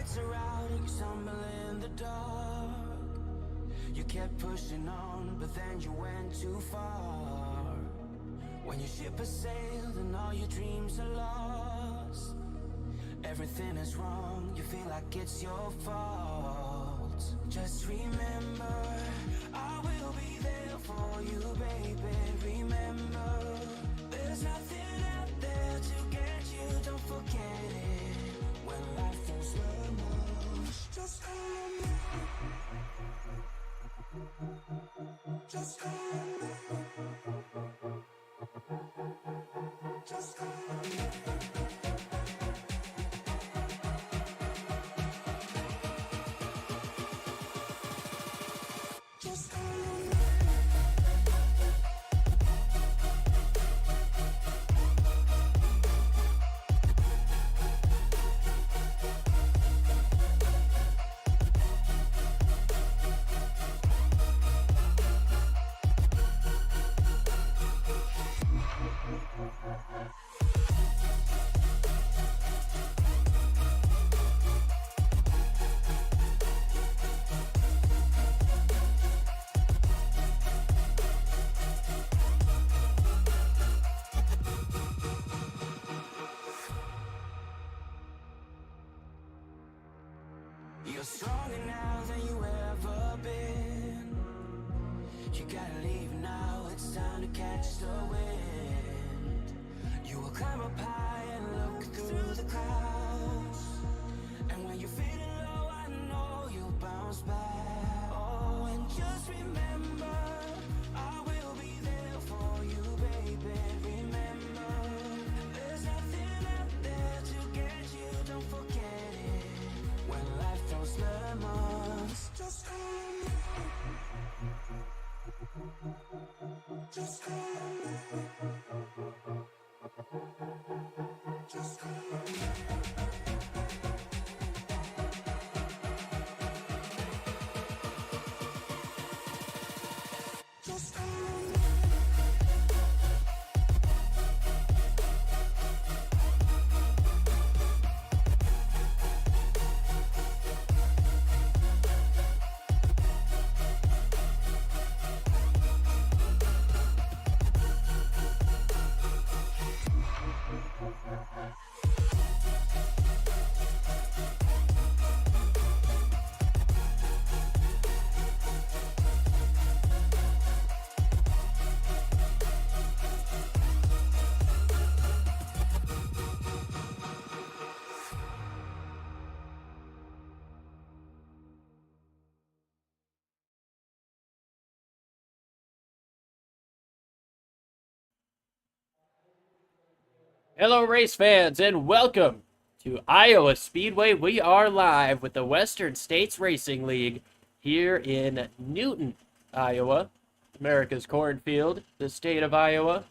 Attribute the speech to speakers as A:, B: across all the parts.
A: lights are out and you stumble in the dark. You kept pushing on, but then you went too far. When your ship has sailed and all your dreams are lost, everything is wrong, you feel like it's your fault. Just remember, I will be there for you, baby. Remember, there's nothing out there to get you, don't forget it. When life feels lemons, just call me. Just call me. Just call me. Just call me. You're stronger now than you ever been. You gotta leave now, it's time to catch the wind. You will climb up high and look through the clouds. And when you're feeling low, I know you'll bounce back. Oh, and just remember, I will be there for you, baby. Remember, there's nothing out there to get you, don't forget it. When life throws lemons, just call me. Just call me. Just call me. Just call me.
B: Hello, race fans, and welcome to Iowa Speedway. We are live with the Western States Racing League here in Newton, Iowa, America's cornfield, the state of Iowa.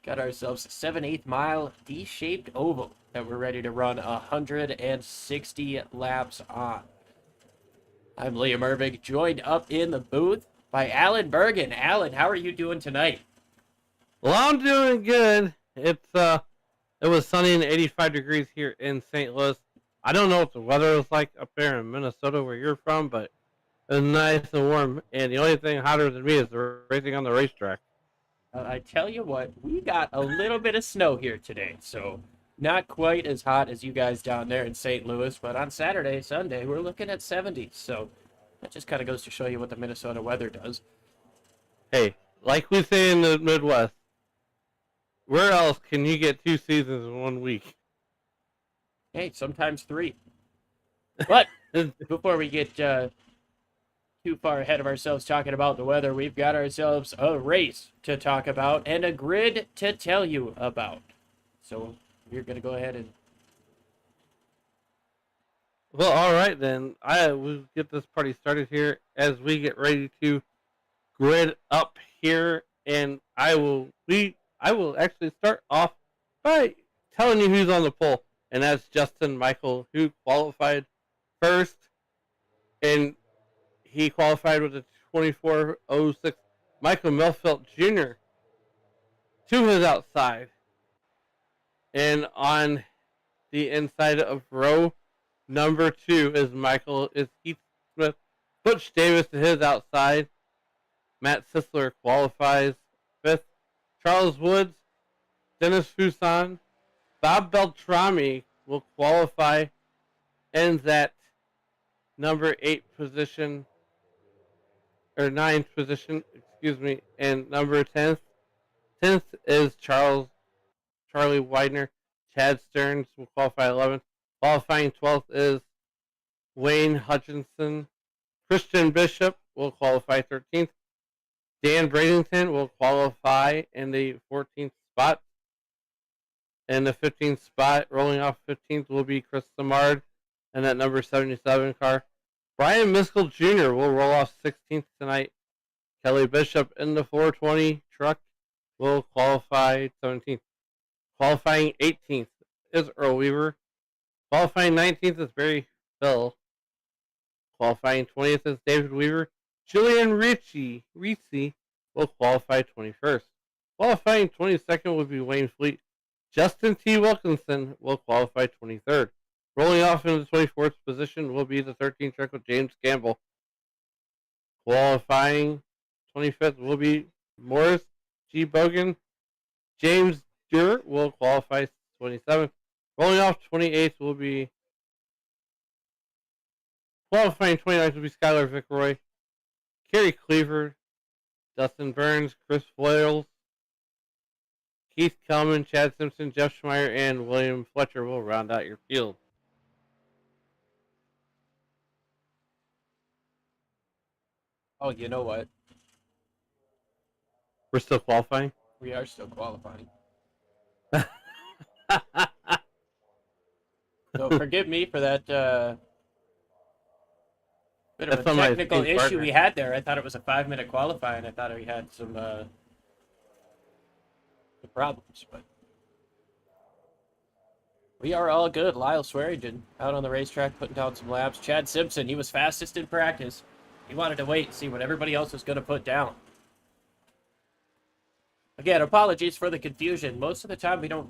B: Got ourselves a 7/8 mile D-shaped oval that we're ready to run 160 laps on. I'm Liam Irving, joined up in the booth by Alan Bergen. Alan, how are you doing tonight?
C: Well, I'm doing good. It was sunny and 85 degrees here in St. Louis. I don't know what the weather is like up there in Minnesota where you're from, but it was nice and warm. And the only thing hotter than me is the racing on the racetrack.
B: I tell you what, we got a little bit of snow here today, so not quite as hot as you guys down there in St. Louis, but on Saturday, Sunday, we're looking at 70s, so that just kind of goes to show you what the Minnesota weather does.
C: Hey, like we say in the Midwest, where else can you get 2 seasons in 1 week?
B: Hey, sometimes 3. But before we get too far ahead of ourselves talking about the weather, we've got ourselves a race to talk about and a grid to tell you about. So we're going to go ahead and...
C: Well, all right then. I will get this party started here as we get ready to grid up here, and I will actually start off by telling you who's on the pole, and that's Justin Michael, who qualified first, and he qualified with a 24:06. Michael Melfelt Jr. to his outside, and on the inside of row Number 2 is Heath Smith. Butch Davis to his outside. Matt Sisler qualifies 5th. Charles Woods, Dennis Fuson, Bob Beltrami will qualify, ends at number 8 position, or 9th position, excuse me, and number 10th. 10th is Charlie Widener. Chad Stearns will qualify 11th. Qualifying 12th is Wayne Hutchinson. Christian Bishop will qualify 13th. Dan Bradington will qualify in the 14th spot. In the 15th spot, rolling off 15th, will be Chris Samard and that number 77 car. Brian Miskell Jr. will roll off 16th tonight. Kelly Bishop in the 420 truck will qualify 17th. Qualifying 18th is Earl Weaver. Qualifying 19th is Barry Phil. Qualifying 20th is David Weaver. Julian Ricci will qualify 21st. Qualifying 22nd will be Wayne Fleet. Justin T. Wilkinson will qualify 23rd. Rolling off into the 24th position will be the 13th truck with James Campbell. Qualifying 25th will be Morris G. Bogan. James Dewar will qualify 27th. Rolling off 28th will be qualifying 29th will be Skylar Vickroy. Kerry Cleaver, Dustin Burns, Chris Foyles, Keith Kelman, Chad Simpson, Jeff Schmeier, and William Fletcher will round out your field.
B: Oh, you know what?
C: We're still qualifying?
B: We are still qualifying. So forgive me for that bit of a technical issue we had there. I thought it was a 5-minute qualifying. I thought we had some problems, but we are all good. Lyle Swearingen out on the racetrack putting down some laps. Chad Simpson, he was fastest in practice. He wanted to wait and see what everybody else was going to put down. Again, apologies for the confusion. Most of the time we don't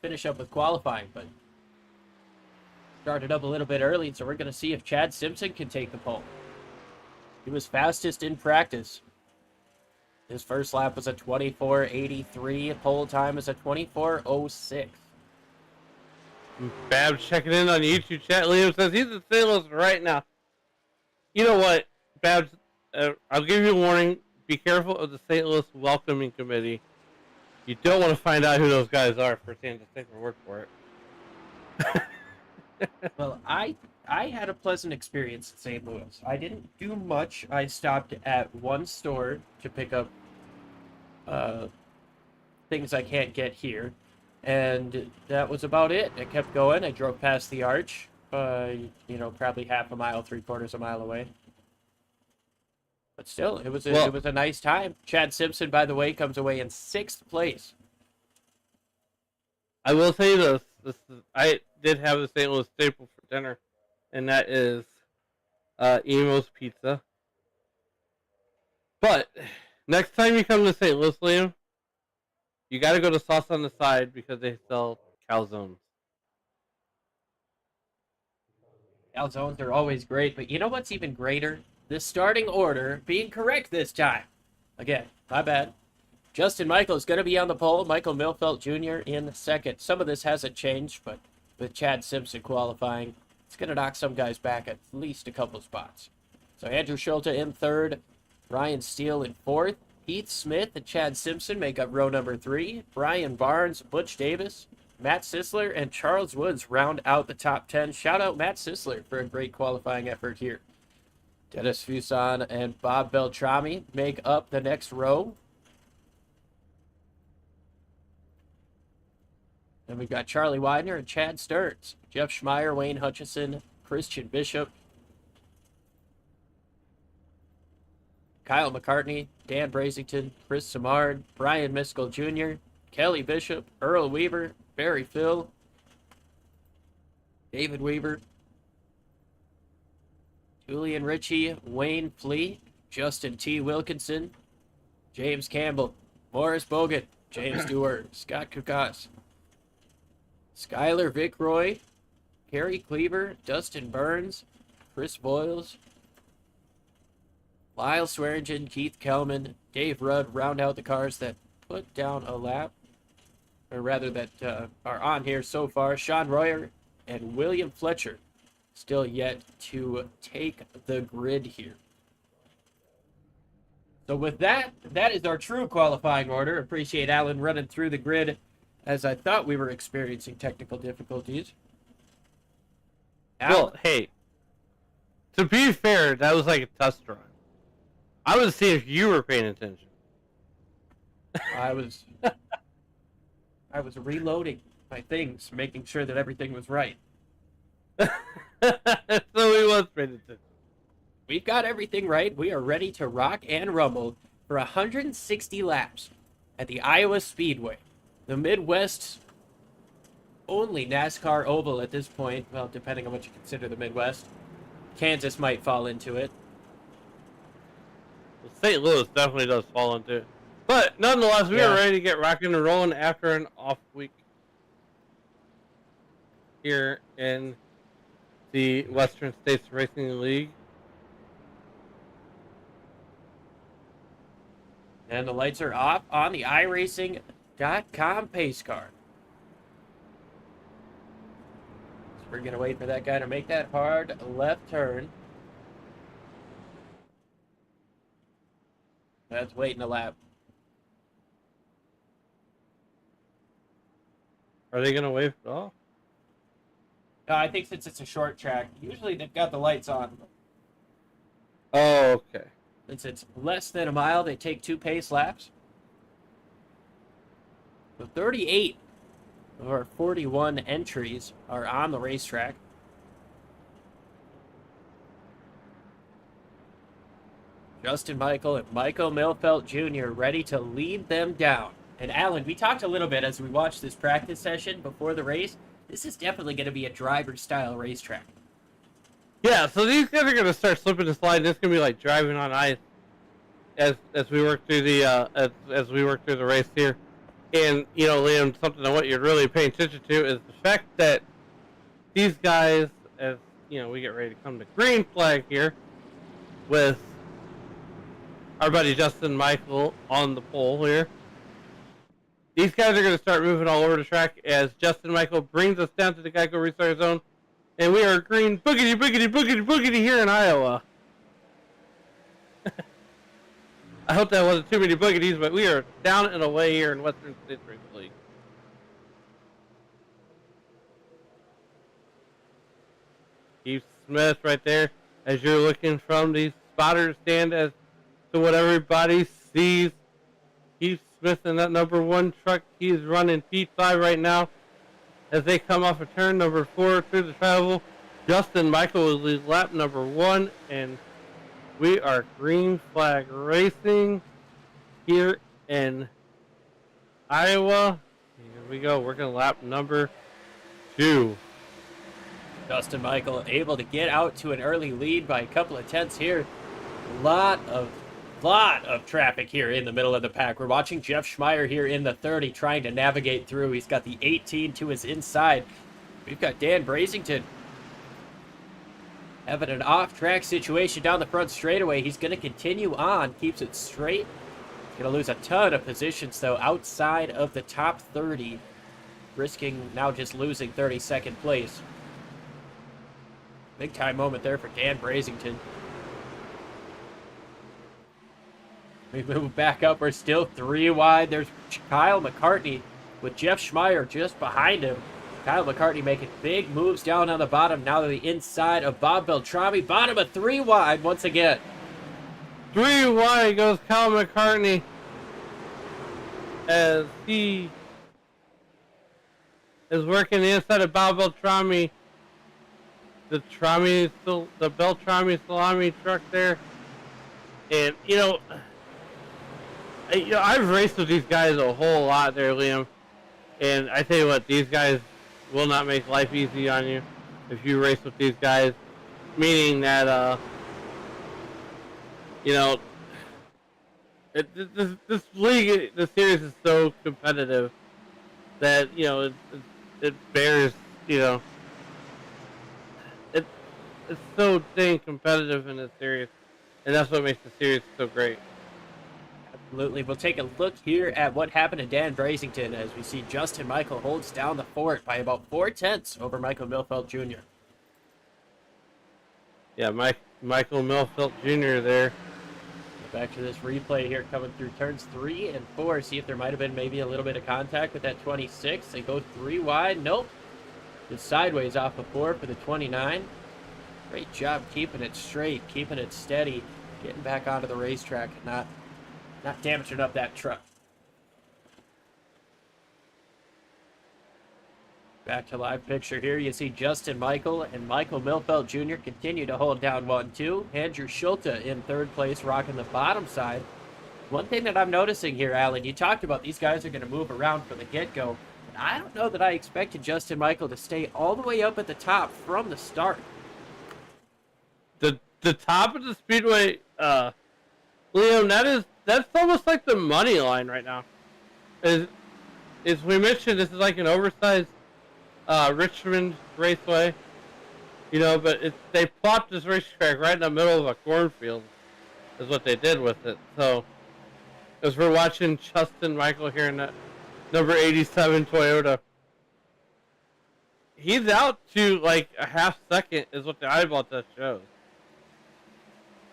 B: finish up with qualifying, but started up a little bit early, so we're going to see if Chad Simpson can take the pole. He was fastest in practice. His first lap was a 24.83. Pole time is a 24.06.
C: Babs checking in on the YouTube chat. Liam says he's in St. Louis right now. You know what, Babs? I'll give you a warning. Be careful of the St. Louis Welcoming Committee. You don't want to find out who those guys are firsthand. Just take their word for it.
B: Well, I had a pleasant experience in St. Louis. I didn't do much. I stopped at one store to pick up things I can't get here, and that was about it. I kept going. I drove past the arch, probably half a mile, 3/4 mile away. But still, it was a nice time. Chad Simpson, by the way, comes away in 6th place.
C: I will say this. I did have the St. Louis staple for dinner, and that is Emo's Pizza. But next time you come to St. Louis, Liam, you got to go to Sauce on the Side because they sell calzones.
B: Calzones are always great, but you know what's even greater? The starting order being correct this time. Again, my bad. Justin Michael is going to be on the pole. Michael Milfelt Jr. in 2nd. Some of this hasn't changed, but with Chad Simpson qualifying, it's going to knock some guys back at least a couple spots. So Andrew Schulte in 3rd. Ryan Steele in 4th. Heath Smith and Chad Simpson make up row number 3. Brian Barnes, Butch Davis, Matt Sisler, and Charles Woods round out the top 10. Shout out Matt Sisler for a great qualifying effort here. Dennis Fuson and Bob Beltrami make up the next row. Then we've got Charlie Widener and Chad Stearns, Jeff Schmeier, Wayne Hutchison, Christian Bishop, Kyle McCartney, Dan Brazington, Chris Samard, Brian Miskell Jr., Kelly Bishop, Earl Weaver, Barry Phil, David Weaver, Julian Ritchie, Wayne Fleet, Justin T. Wilkinson, James Campbell, Morris Bogan, James Dewar, Scott Kukas, Skylar Vickroy, Kerry Cleaver, Dustin Burns, Chris Boyles, Lyle Swearingen, Keith Kelman, Dave Rudd round out the cars that put down a lap, or rather that are on here so far. Sean Royer and William Fletcher still yet to take the grid here. So with that, that is our true qualifying order. Appreciate Alan running through the grid as I thought we were experiencing technical difficulties.
C: Well, hey, to be fair, that was like a test run. I was seeing if you were paying attention.
B: I was reloading my things, making sure that everything was right.
C: So he was paying attention.
B: We've got everything right. We are ready to rock and rumble for 160 laps at the Iowa Speedway, the Midwest's only NASCAR oval at this point. Well, depending on what you consider the Midwest. Kansas might fall into it.
C: Well, St. Louis definitely does fall into it. But nonetheless, we are ready to get rocking and rolling after an off week here in the Western States Racing League.
B: And the lights are off on the iRacing.com pace car. So we're going to wait for that guy to make that hard left turn. That's waiting a lap.
C: Are they going to wave it off?
B: I think since it's a short track, usually they've got the lights on.
C: Oh, okay.
B: Since it's less than a mile, they take 2 pace laps. So 38 of our 41 entries are on the racetrack. Justin Michael and Michael Milfelt Jr. ready to lead them down. And Alan, we talked a little bit as we watched this practice session before the race. This is definitely going to be a driver-style racetrack.
C: Yeah, so these guys are going to start slipping and sliding. It's going to be like driving on ice as we work through the as we work through the race here. And you know, Liam, something that what you're really paying attention to is the fact that these guys, as you know, we get ready to come to green flag here with our buddy Justin Michael on the pole here. These guys are going to start moving all over the track as Justin Michael brings us down to the Geico restart zone. And we are green boogity, boogity, boogity, boogity here in Iowa. I hope that wasn't too many boogities, but we are down and away here in Western States Racing League. Keith Smith right there as you're looking from the spotter stand as to what everybody sees. Keith Smith in that number 1 truck. He's running P5 right now as they come off of turn number 4 through the travel. Justin Michael will lead lap number 1, and we are green flag racing here in Iowa. Here we go. We're going to lap number 2.
B: Justin Michael able to get out to an early lead by a couple of tenths here. Lot of traffic here in the middle of the pack. We're watching Jeff Schmeier here in the 30 trying to navigate through. He's got the 18 to his inside. We've got Dan Brazington having an off-track situation down the front straightaway. He's going to continue on, keeps it straight. He's going to lose a ton of positions, though, outside of the top 30, risking now just losing 32nd place. Big-time moment there for Dan Brazington. We move back up. We're still 3 wide. There's Kyle McCartney with Jeff Schmeier just behind him. Kyle McCartney making big moves down on the bottom. Now to the inside of Bob Beltrami. Bottom of 3 wide once again.
C: 3 wide goes Kyle McCartney as he is working the inside of Bob Beltrami. The Beltrami salami truck there. And, I've raced with these guys a whole lot there, Liam. And I tell you what, these guys will not make life easy on you if you race with these guys. Meaning that, this league, this series is so competitive that, it bears, it's so dang competitive in this series, and that's what makes the series so great.
B: Absolutely. We'll take a look here at what happened to Dan Brazington as we see Justin Michael holds down the fort by about 4/10 over Michael Milfeld Jr.
C: Yeah, Michael Milfeld Jr. there.
B: Back to this replay here coming through turns 3 and 4. See if there might have been maybe a little bit of contact with that 26. They go 3 wide. Nope. Just sideways off of 4 for the 29. Great job keeping it straight, keeping it steady, getting back onto the racetrack and not damaging up that truck. Back to live picture here. You see Justin Michael and Michael Milfeld Jr. continue to hold down 1-2. Andrew Schulte in 3rd place, rocking the bottom side. One thing that I'm noticing here, Alan, you talked about these guys are going to move around from the get-go. But I don't know that I expected Justin Michael to stay all the way up at the top from the start.
C: The top of the Speedway, Liam, that's almost like the money line right now. As we mentioned, this is like an oversized Richmond Raceway, but they plopped this racetrack right in the middle of a cornfield, is what they did with it. So, as we're watching Justin Michael here in that number 87 Toyota, he's out to like a half second, is what the eyeball test shows.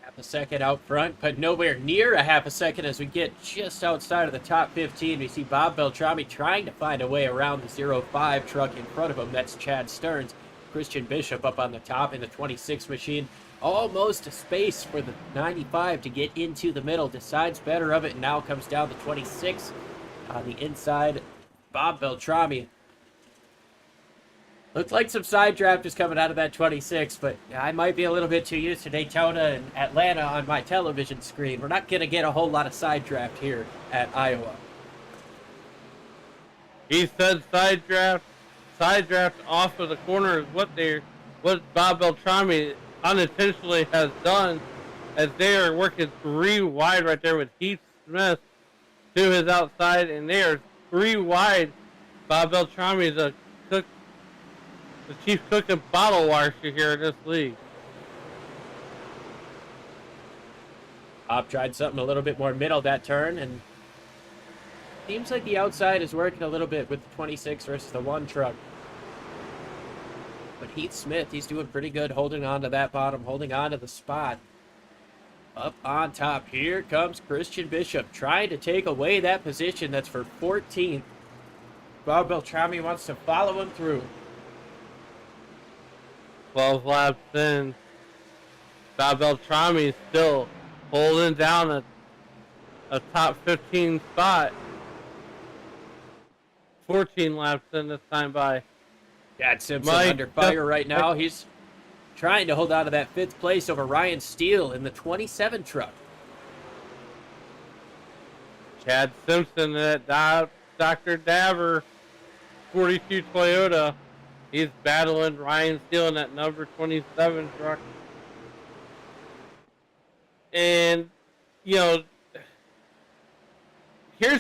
B: Half a second out front, but nowhere near a half a second as we get just outside of the top 15. We see Bob Beltrami trying to find a way around the 05 truck in front of him. That's Chad Stearns. Christian Bishop up on the top in the 26 machine. Almost a space for the 95 to get into the middle. Decides better of it and now comes down to 26 on the inside. Bob Beltrami. Looks like some side draft is coming out of that 26, but I might be a little bit too used to Daytona and Atlanta on my television screen. We're not going to get a whole lot of side draft here at Iowa.
C: He said side draft off of the corner is what Bob Beltrami unintentionally has done, as they are working 3 wide right there with Heath Smith to his outside, and they are 3 wide. Bob Beltrami is the chief cook and bottle washer here in this league.
B: Bob tried something a little bit more middle that turn, and seems like the outside is working a little bit with the 26 versus the 1 truck. But Heath Smith, he's doing pretty good holding on to that bottom, holding on to the spot. Up on top, here comes Christian Bishop, trying to take away that position that's for 14th. Bob Beltrami wants to follow him through.
C: 12 laps in. Bob Beltrami still holding down a top 15 spot. 14 laps in this time by
B: Chad Simpson under fire right now. He's trying to hold on to that 5th place over Ryan Steele in the 27 truck.
C: Chad Simpson at Dr. Dabber 42 Toyota. He's battling Ryan Steele in that number 27 truck. And, here's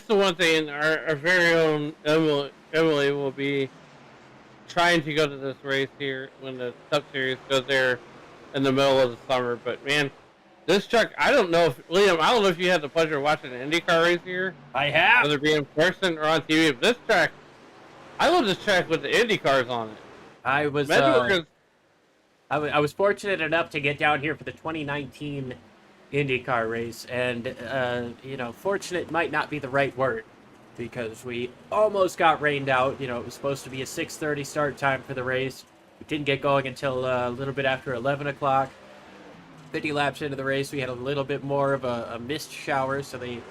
C: the one thing. Our very own Emily will be trying to go to this race here when the Cup Series goes there in the middle of the summer. But, man, this truck, Liam, I don't know if you had the pleasure of watching an IndyCar race here.
B: I have.
C: Whether it be in person or on TV. But this track, I love this track with the IndyCars on it.
B: I was fortunate enough to get down here for the 2019 IndyCar race, and fortunate might not be the right word, because we almost got rained out. It was supposed to be a 6:30 start time for the race. We didn't get going until a little bit after 11 o'clock. 50 laps into the race, we had a little bit more of a mist shower, so they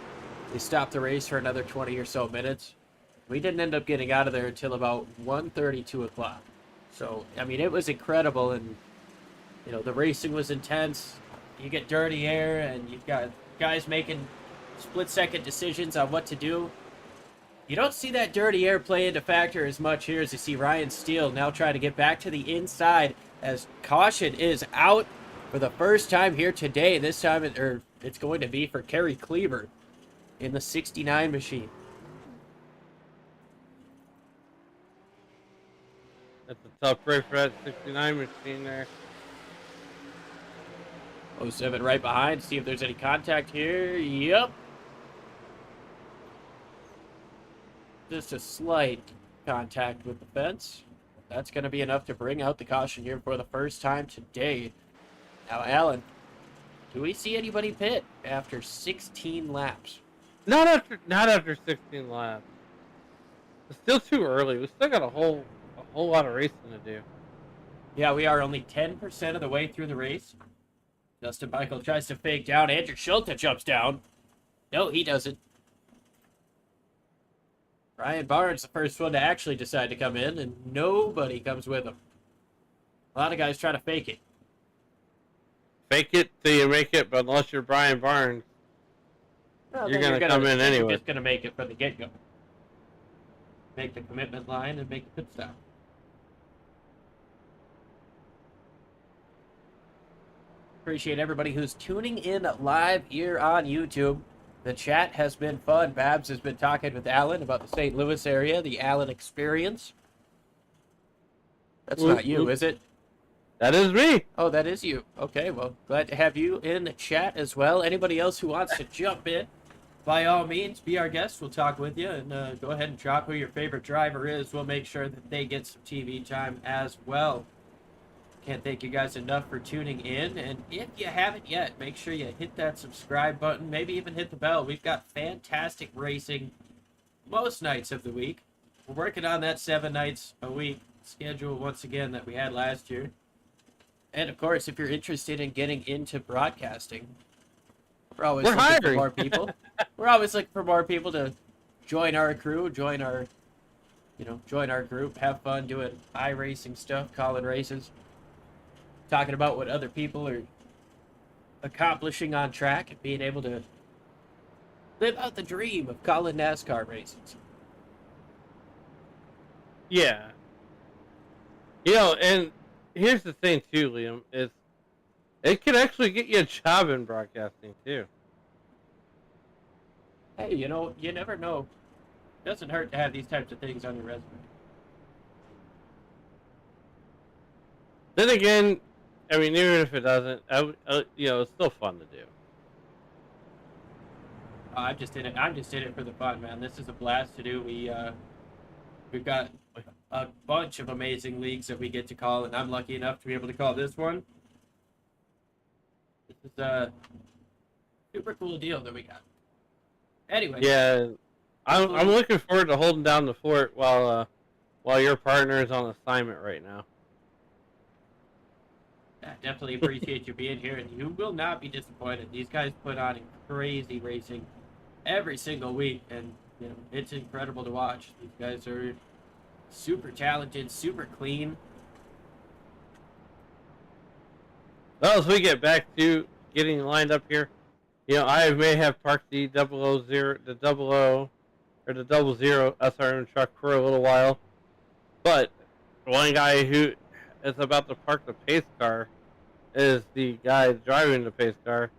B: stopped the race for another 20 or so minutes. We didn't end up getting out of there until about 1:30, 2 o'clock. So, it was incredible, and, the racing was intense. You get dirty air, and you've got guys making split-second decisions on what to do. You don't see that dirty air play into factor as much here as you see Ryan Steele now trying to get back to the inside as caution is out for the first time here today. This time it's going to be for Kerry Cleaver in the 69 machine.
C: That's a tough race for that 69 machine there.
B: 07 right behind. See if there's any contact here. Yep. Just a slight contact with the fence. That's going to be enough to bring out the caution here for the first time today. Now, Alan, do we see anybody pit after 16 laps?
C: Not after 16 laps. It's still too early. We still got a whole lot of racing to do.
B: Yeah, we are only 10% of the way through the race. Justin Michael tries to fake down. Andrew Schulte jumps down. No, he doesn't. Ryan Barnes, the first one to actually decide to come in, and nobody comes with him. A lot of guys try to fake it.
C: Fake it till you make it, but unless you're Brian Barnes,
B: Well,
C: you're
B: then
C: going to come in anyway.
B: You're just going to make it from the get-go. Make the commitment line and make the pit stop. Appreciate everybody who's tuning in live here on YouTube. The chat has been fun. Babs has been talking with Alan about the St. Louis area, the Alan experience. That's not you, is it?
C: That is me.
B: Oh, that is you. Okay, well, glad to have you in the chat as well. Anybody else who wants to jump in, by all means, be our guest. We'll talk with you, and go ahead and drop who your favorite driver is. We'll make sure that they get some TV time as well. Can't thank you guys enough for tuning in, and if you haven't yet, make sure you hit that subscribe button, maybe even hit the bell. We've got fantastic racing most nights of the week. We're working on that 7 nights a week schedule once again that we had last year. And of course, if you're interested in getting into broadcasting, we're always looking
C: hiring.
B: for more people. We're always looking for more people to join our crew, join our group, have fun doing iRacing stuff, calling races, talking about what other people are accomplishing on track, and being able to live out the dream of calling NASCAR races.
C: Yeah. You know, and here's the thing too, Liam, is it could actually get you a job in broadcasting too.
B: Hey, you never know. It doesn't hurt to have these types of things on your resume.
C: Then again, I mean, even if it doesn't, it's still fun to do.
B: I'm just in it for the fun, man. This is a blast to do. We've got a bunch of amazing leagues that we get to call, and I'm lucky enough to be able to call this one. This is a super cool deal that we got. Anyway.
C: Yeah, I'm looking forward to holding down the fort while your partner is on assignment right now.
B: I definitely appreciate you being here, and you will not be disappointed. These guys put on crazy racing every single week, and it's incredible to watch. These guys are super talented, super clean.
C: Well, as we get back to getting lined up here, I may have parked the 00 SRM truck for a little while, but one guy who is about to park the pace car is the guy driving the pace car.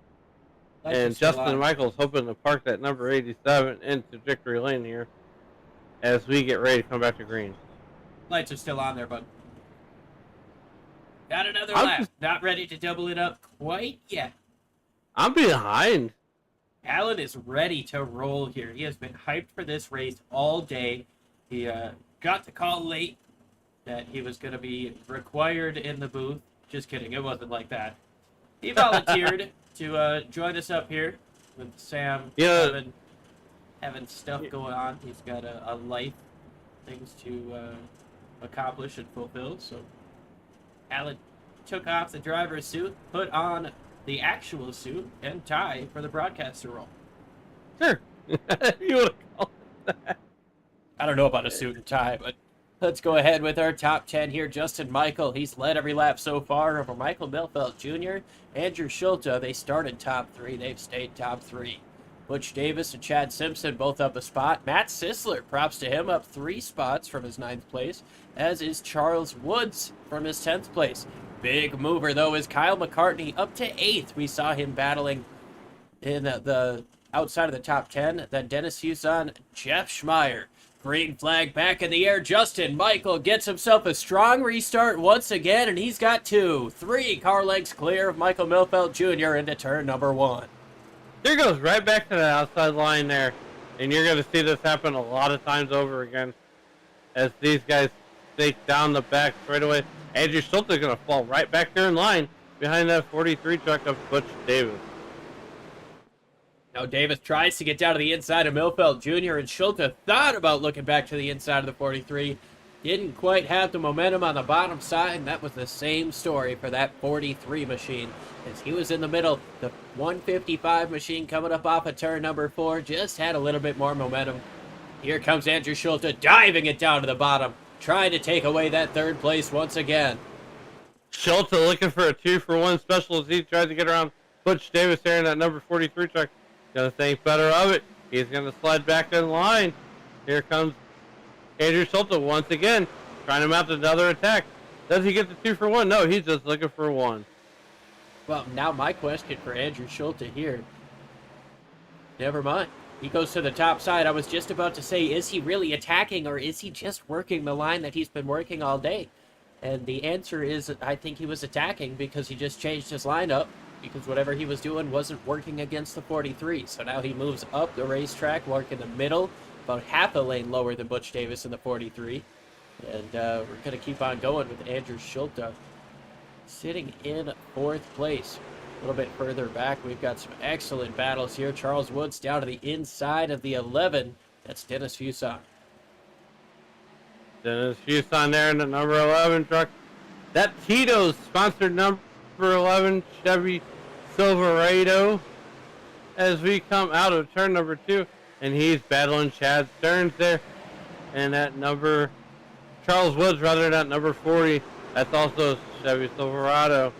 C: And Justin Michael's hoping to park that number 87 into Victory Lane here as we get ready to come back to green.
B: Lights are still on there, bud. Got another lap. Not ready to double it up quite yet.
C: I'm behind.
B: Alan is ready to roll here. He has been hyped for this race all day. He got the call late that he was going to be required in the booth. Just kidding. It wasn't like that. He volunteered to join us up here with Sam having stuff going on. He's got a life, things to accomplish and fulfill. So Alan took off the driver's suit, put on the actual suit and tie for the broadcaster role.
C: Sure. You want to call it that?
B: I don't know about a suit and tie, but let's go ahead with our top 10 here. Justin Michael, he's led every lap so far over Michael Milfeld Jr. Andrew Schulte, they started top 3. They've stayed top 3. Butch Davis and Chad Simpson both up a spot. Matt Sisler, props to him, up 3 spots from his 9th place, as is Charles Woods from his 10th place. Big mover, though, is Kyle McCartney up to 8th. We saw him battling in the outside of the top 10. Then Dennis Huson, Jeff Schmeier, Green flag back in the air. Justin Michael gets himself a strong restart once again, and he's got 2. 3 car lengths clear of Michael Milfeld Jr. into turn number 1.
C: Here goes right back to the outside line there. And you're going to see this happen a lot of times over again as these guys take down the back straightaway. Andrew Schulte is going to fall right back there in line behind that 43 truck of Butch Davis.
B: Now Davis tries to get down to the inside of Milfeld Jr. and Schulte thought about looking back to the inside of the 43. Didn't quite have the momentum on the bottom side, and that was the same story for that 43 machine. As he was in the middle, the 155 machine coming up off of turn number 4 just had a little bit more momentum. Here comes Andrew Schulte diving it down to the bottom, trying to take away that 3rd place once again.
C: Schulte looking for a 2-for-1 special as he tries to get around Butch Davis there in that number 43 truck. Gonna think better of it. He's gonna slide back in line. Here comes Andrew Schulte once again, trying to mount another attack. Does he get the 2-for-1? No, he's just looking for 1.
B: Well, now my question for Andrew Schulte here. Never mind. He goes to the top side. I was just about to say, is he really attacking or is he just working the line that he's been working all day? And the answer is, I think he was attacking because he just changed his lineup because whatever he was doing wasn't working against the 43. So now he moves up the racetrack, work in the middle, about half a lane lower than Butch Davis in the 43. And we're going to keep on going with Andrew Schulte sitting in 4th place. A little bit further back, we've got some excellent battles here. Charles Woods down to the inside of the 11. That's Dennis Fuson.
C: Dennis Fuson there in the number 11 truck. That Tito's sponsored number 11 Chevy Silverado as we come out of turn number 2. And he's battling Chad Stearns there. And that number, Charles Woods rather, that number 40. That's also Chevy Silverado.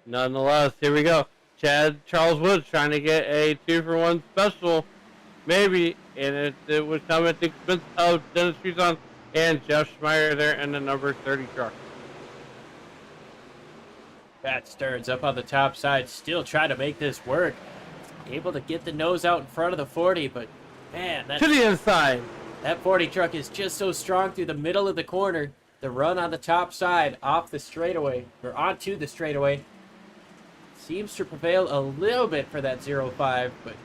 C: Nonetheless, here we go. Charles Woods trying to get a 2-for-1 special, maybe, and it would come at the expense of Dennis Fuson and Jeff Schmeier there in the number 30 truck.
B: Pat Stearns up on the top side, still trying to make this work. Able to get the nose out in front of the 40, but man,
C: to the inside.
B: That 40 truck is just so strong through the middle of the corner. The run on the top side off the straightaway, or onto the straightaway, seems to prevail a little bit for that 05, but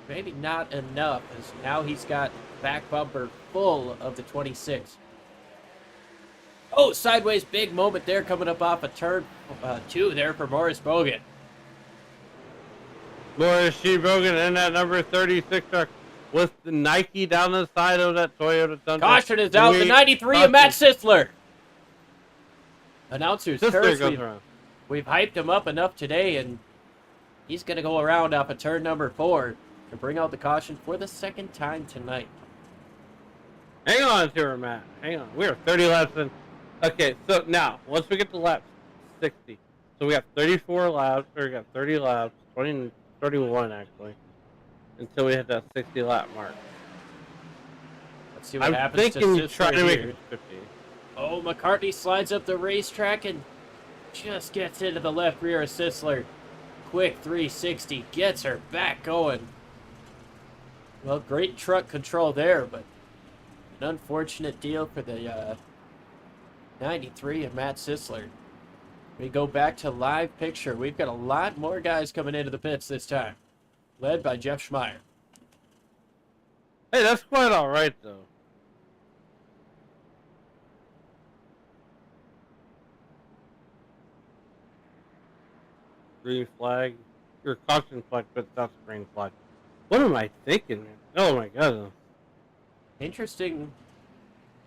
B: maybe not enough, as now he's got back bumper full of the 26. Oh, sideways big moment there coming up off of turn 2 there for Morris Bogan.
C: Morris G. Bogan in that number 36 truck with the Nike down the side of that Toyota Tundra.
B: Caution is out, the 93 of Matt Sisler. Announcers, we've hyped him up enough today, and he's going to go around off of turn number 4 to bring out the caution for the 2nd time tonight.
C: Hang on to her, Matt. Hang on. We are 30 laps in. Okay, so now, once we get to lap 60, so we got 34 laps, or we got 30 laps, 20, 31 actually, until we hit that 60 lap mark.
B: Let's see what happens to Sisler
C: trying to make it 50.
B: Oh, McCartney slides up the racetrack and just gets into the left rear of Sisler. Quick 360, gets her back going. Well, great truck control there, but an unfortunate deal for the 93 of Matt Sisler. We go back to live picture. We've got a lot more guys coming into the pits this time, led by Jeff Schmeier.
C: Hey, that's quite all right, though. Green flag. Your caution flag, but that's green flag. What am I thinking? Oh, my God.
B: Interesting.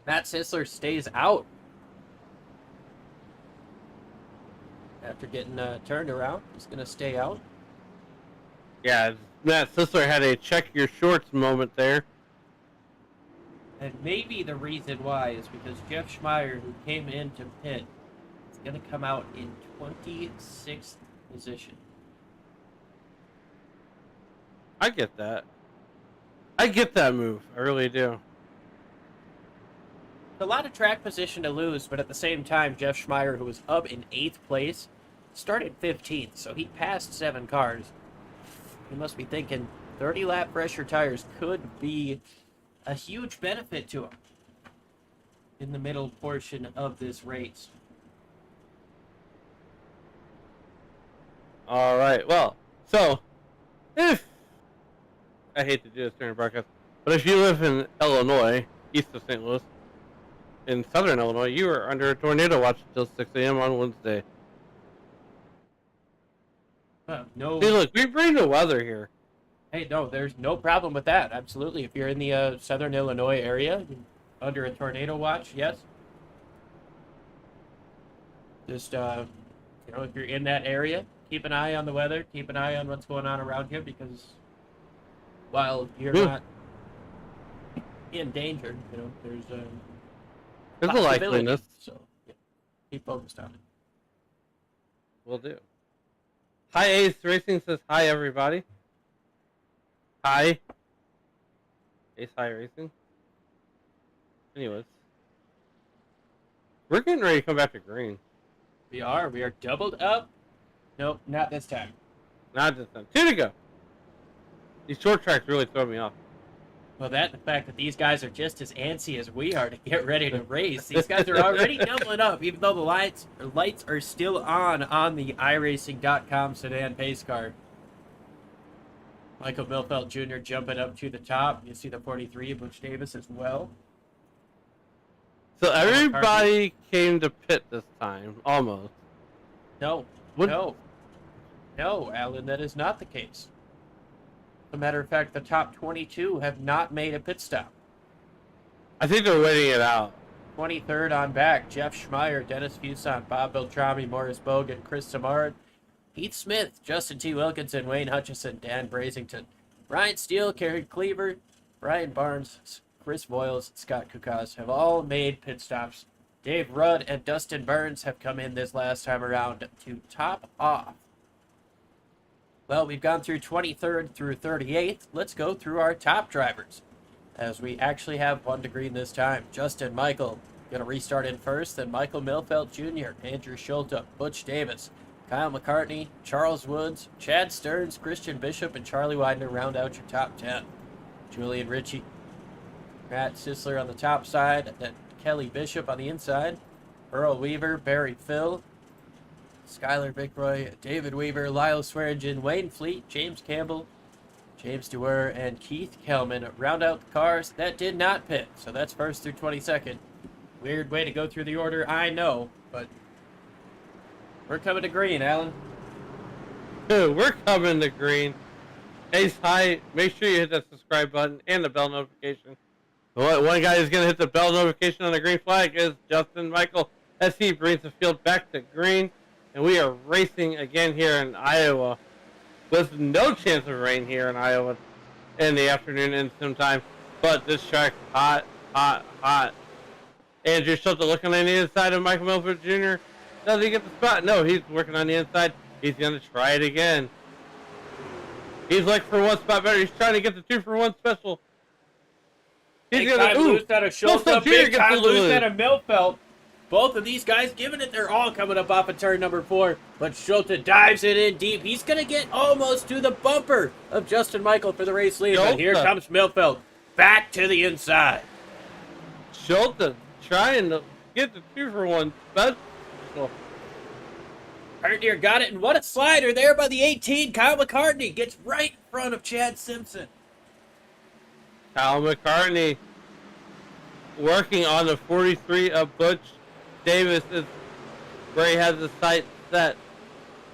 B: Matt Sisler stays out after getting turned around. He's going to stay out.
C: Yeah, Matt Sisler had a check your shorts moment there.
B: And maybe the reason why is because Jeff Schmeier, who came into pit, is going to come out in 26th position.
C: I get that. I get that move. I really do.
B: It's a lot of track position to lose, but at the same time, Jeff Schmeier, who was up in 8th place, started 15th, so he passed 7 cars. He must be thinking 30-lap pressure tires could be a huge benefit to him in the middle portion of this race.
C: All right. Well, so if I hate to do this during broadcast, but if you live in Illinois, east of St. Louis, in southern Illinois, you are under a tornado watch until 6 a.m. on Wednesday.
B: No.
C: See, look, we bring the weather here.
B: Hey, no, there's no problem with that. Absolutely. If you're in the southern Illinois area, under a tornado watch, yes. Just, if you're in that area, keep an eye on the weather. Keep an eye on what's going on around you, because while you're not in danger, there's
C: a likeliness.
B: So, yeah, keep focused on it.
C: Will do. Hi, Ace Racing says hi, everybody. Hi. Ace Hi Racing. Anyways. We're getting ready to come back to green.
B: We are doubled up. Nope, not this time.
C: Not this time. 2 to go. These short tracks really throw me off.
B: Well, the fact that these guys are just as antsy as we are to get ready to race. These guys are already doubling up, even though the lights are still on the iRacing.com sedan pace car. Michael Milfeld Jr. jumping up to the top. You see the 43, Butch Davis as well.
C: So everybody came to pit this time, almost.
B: No, Alan, that is not the case. As a matter of fact, the top 22 have not made a pit stop.
C: I think they're waiting it out.
B: 23rd on back, Jeff Schmeier, Dennis Fuson, Bob Beltrami, Morris Bogan, Chris Samard, Heath Smith, Justin T. Wilkinson, Wayne Hutchison, Dan Brazington, Ryan Steele, Kerry Cleaver, Brian Barnes, Chris Voiles, Scott Kukas have all made pit stops. Dave Rudd and Dustin Burns have come in this last time around to top off. Well, we've gone through 23rd through 38th. Let's go through our top drivers, as we actually have one to green this time. Justin Michael going to restart in first, then Michael Milfeld Jr., Andrew Schulte, Butch Davis, Kyle McCartney, Charles Woods, Chad Stearns, Christian Bishop, and Charlie Widener round out your top 10. Julian Ritchie, Matt Sisler on the top side, then Kelly Bishop on the inside, Earl Weaver, Barry Phil, Skylar Bickroy, David Weaver, Lyle Swearingen, Wayne Fleet, James Campbell, James Dewar, and Keith Kelman round out the cars that did not pit. So that's first through 22nd. Weird way to go through the order, I know, but we're coming to green, Alan.
C: Dude, we're coming to green. Ace High, make sure you hit that subscribe button and the bell notification. One guy who's going to hit the bell notification on the green flag is Justin Michael, as he brings the field back to green. And we are racing again here in Iowa, with no chance of rain here in Iowa in the afternoon and sometime. But this track's hot, hot, hot. Andrew Schulte looking on the inside of Michael Milford Jr. Does he get the spot? No, he's working on the inside. He's going to try it again. He's like for one spot better. He's trying to get the 2-for-1 special. He's
B: Big time loose out of Schulte, big time loose out of Milfeld. Both of these guys giving it their all coming up off of turn number 4. But Schulte dives it in deep. He's going to get almost to the bumper of Justin Michael for the race lead. But here comes Milfeld back to the inside.
C: Schulte trying to get the 2-for-1 special.
B: Cartier got it, and what a slider there by the 18. Kyle McCartney gets right in front of Chad Simpson.
C: Kyle McCartney working on the 43 of Butch Davis is where he has the sight set.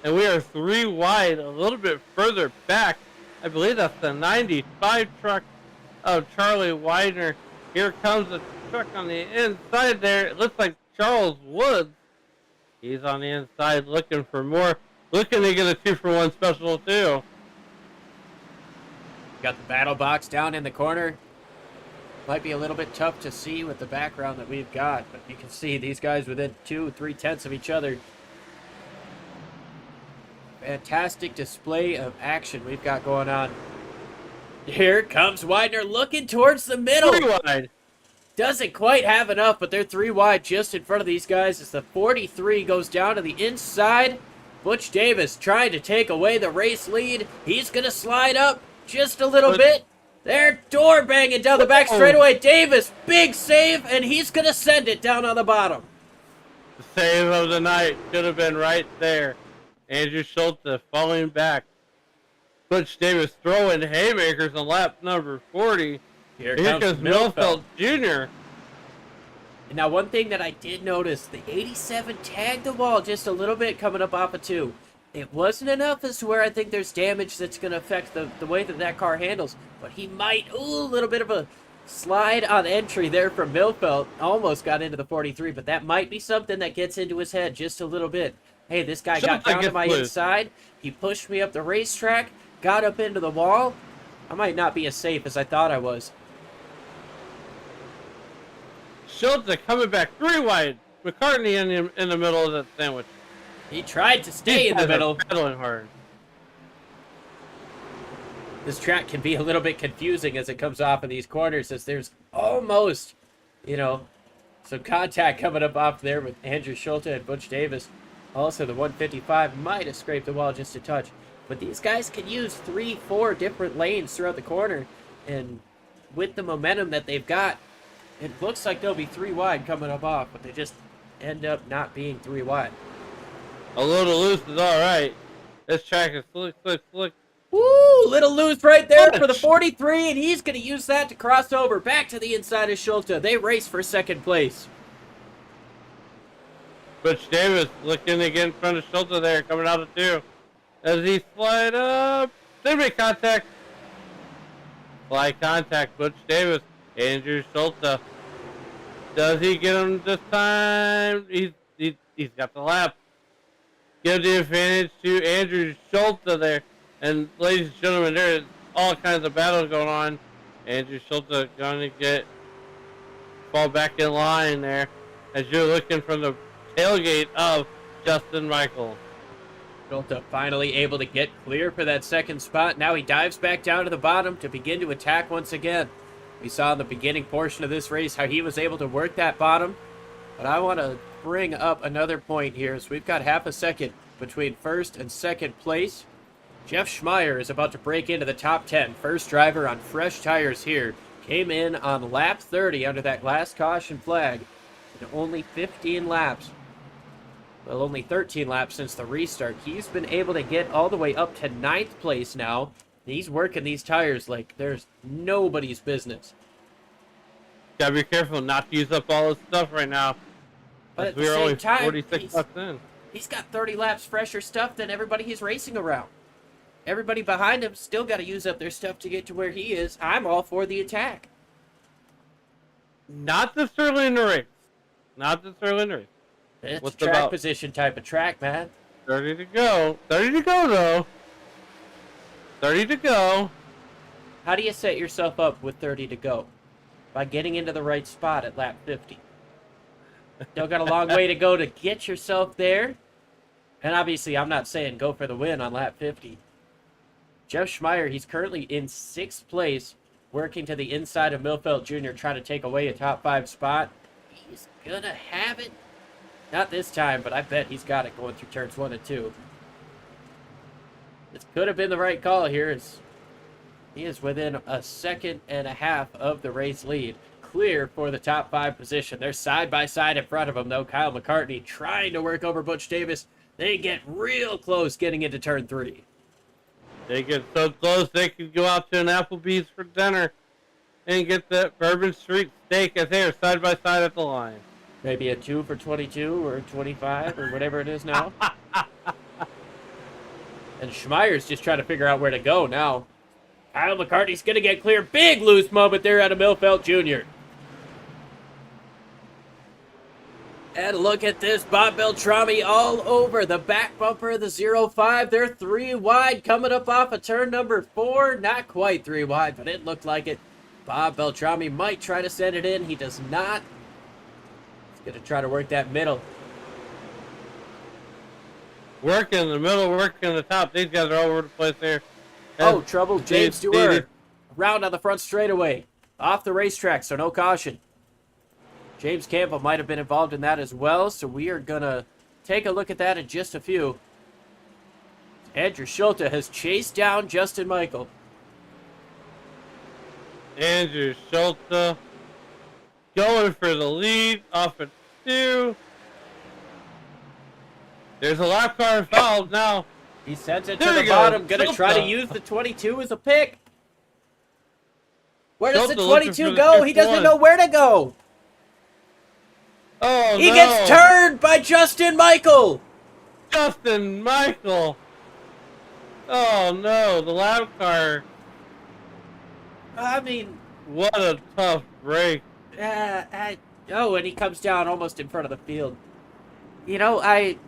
C: And we are 3 wide, a little bit further back. I believe that's the 95 truck of Charlie Widener. Here comes the truck on the inside there. It looks like Charles Woods. He's on the inside looking for more. Looking to get a 2-for-1 special too.
B: Got the battle box down in the corner. Might be a little bit tough to see with the background that we've got, but you can see these guys within 2-3 tenths of each other. Fantastic display of action we've got going on. Here comes Widener looking towards the middle.
C: 3 wide.
B: Doesn't quite have enough, but they're 3 wide just in front of these guys as the 43 goes down to the inside. Butch Davis trying to take away the race lead. He's going to slide up just a little bit. They're door banging down the back straightaway. Davis, big save, and he's going to send it down on the bottom.
C: The save of the night should have been right there. Andrew Schulte falling back. Butch Davis throwing haymakers on lap number 40.
B: Here
C: comes Millfeld Jr.
B: And now one thing that I did notice, the 87 tagged the wall just a little bit coming up off of 2. It wasn't enough as to where I think there's damage that's going to affect the way that car handles. But he might, a little bit of a slide on entry there from Millfeld. Almost got into the 43, but that might be something that gets into his head just a little bit. Hey, this guy got down to my inside. He pushed me up the racetrack, got up into the wall. I might not be as safe as I thought I was.
C: Schulte coming back 3 wide. McCartney in the middle of that sandwich.
B: He tried to stay in the middle.
C: Pedaling hard.
B: This track can be a little bit confusing as it comes off in these corners, as there's almost, some contact coming up off there with Andrew Schulte and Butch Davis. Also, the 155 might have scraped the wall just a touch. But these guys can use 3-4 different lanes throughout the corner. And with the momentum that they've got, it looks like they'll be 3 wide coming up off, but they just end up not being 3 wide.
C: A little loose is all right. This track is slick.
B: Woo! Little loose right there for the 43, and he's going to use that to cross over back to the inside of Schulte. They race for second place.
C: Butch Davis looking to get in front of Schulte there, coming out of 2. As he slide up. They make contact. Fly contact, Butch Davis. Andrew Schulte. Does he get him this time? He's got the lap. Give the advantage to Andrew Schulte there. And ladies and gentlemen, there's all kinds of battles going on. Andrew Schulte going to fall back in line there as you're looking from the tailgate of Justin Michael.
B: Schulte finally able to get clear for that second spot. Now he dives back down to the bottom to begin to attack once again. We saw in the beginning portion of this race how he was able to work that bottom. But I want to bring up another point here. So we've got half a second between first and second place. Jeff Schmeier is about to break into the top 10. First driver on fresh tires here. Came in on lap 30 under that last caution flag. In only 15 laps. Well, only 13 laps since the restart. He's been able to get all the way up to 9th place now. He's working these tires like there's nobody's business.
C: Gotta be careful not to use up all this stuff right now.
B: But at
C: we're
B: the
C: only
B: same time,
C: 46 laps in.
B: He's got 30 laps fresher stuff than everybody he's racing around. Everybody behind him still got to use up their stuff to get to where he is. I'm all for the attack.
C: Not this early in the race.
B: It's
C: What's
B: a track
C: about
B: position type of track, man.
C: 30 to go. 30 to go, though. 30 to go.
B: How do you set yourself up with 30 to go? By getting into the right spot at lap 50. Still got a long way to go to get yourself there. And obviously, I'm not saying go for the win on lap 50. Jeff Schmeier, he's currently in 6th place, working to the inside of Millfeld Jr., trying to take away a top 5 spot. He's going to have it. Not this time, but I bet he's got it going through turns 1 and 2. This could have been the right call here. As he is within a second and a half of the race lead. Clear for the top 5 position. They're side by side in front of him, though. Kyle McCartney trying to work over Butch Davis. They get real close getting into turn 3.
C: They get so close they could go out to an Applebee's for dinner and get that Bourbon Street steak as they are side by side at the line.
B: Maybe a 2 for 22 or 25 or whatever it is now. And Schmeier's just trying to figure out where to go now. Kyle McCartney's going to get clear. Big loose moment there out of Millfeld Jr. And look at this. Bob Beltrami all over the back bumper of the 05. They're 3 wide coming up off of turn number 4. Not quite 3 wide, but it looked like it. Bob Beltrami might try to send it in. He does not. He's going to try to work that middle.
C: Work in the middle, work in the top. These guys are all over the place there.
B: Oh, trouble. James Stewart. Round on the front straightaway. Off the racetrack, so no caution. James Campbell might have been involved in that as well, so we are going to take a look at that in just a few. Andrew Schulte has chased down Justin Michael.
C: Andrew Schultz going for the lead off of 2. There's a lap car involved now.
B: He sends it to
C: There
B: the
C: he goes.
B: bottom. Gonna try to
C: Schultz.
B: use the 22 as a pick. Where does the
C: Schultz looking
B: 22
C: for the
B: go?
C: fifth
B: He doesn't
C: one.
B: know where to go.
C: Oh,
B: He
C: no.
B: gets turned by Justin Michael.
C: Justin Michael. Oh, no. The lap car.
B: I mean,
C: What a tough break.
B: oh, and he comes down almost in front of the field. You know, I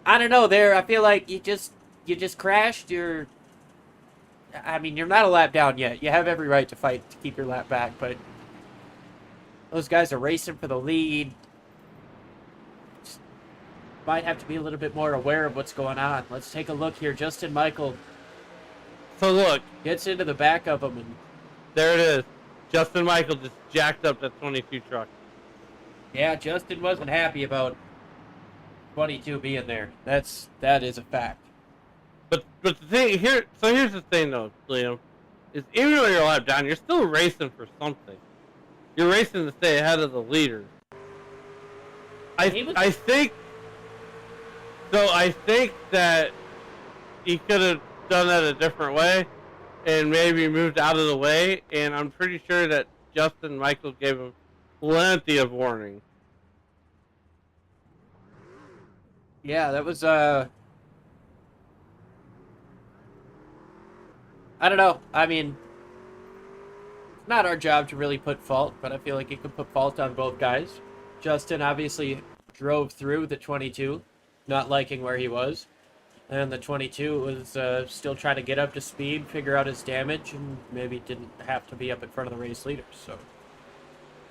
B: don't know. There, I feel like you just crashed. You're not a lap down yet. You have every right to fight to keep your lap back, but those guys are racing for the lead. Just might have to be a little bit more aware of what's going on. Let's take a look here. Justin Michael
C: So, look.
B: gets into the back of him, and
C: There it is. Justin Michael just jacked up that 22 truck.
B: yeah, Justin wasn't happy about 22 being there. That is a fact.
C: But the thing here, so here's the thing though, Liam, is even when you're a lap down, you're still racing for something. You're racing to stay ahead of the leader. I think that he could have done that a different way and maybe moved out of the way, and I'm pretty sure that Justin Michael gave him plenty of warning.
B: Yeah, that was I don't know. I mean, it's not our job to really put fault, but I feel like you could put fault on both guys. Justin obviously drove through the 22, not liking where he was. And the 22 was still trying to get up to speed, figure out his damage, and maybe didn't have to be up in front of the race leaders. So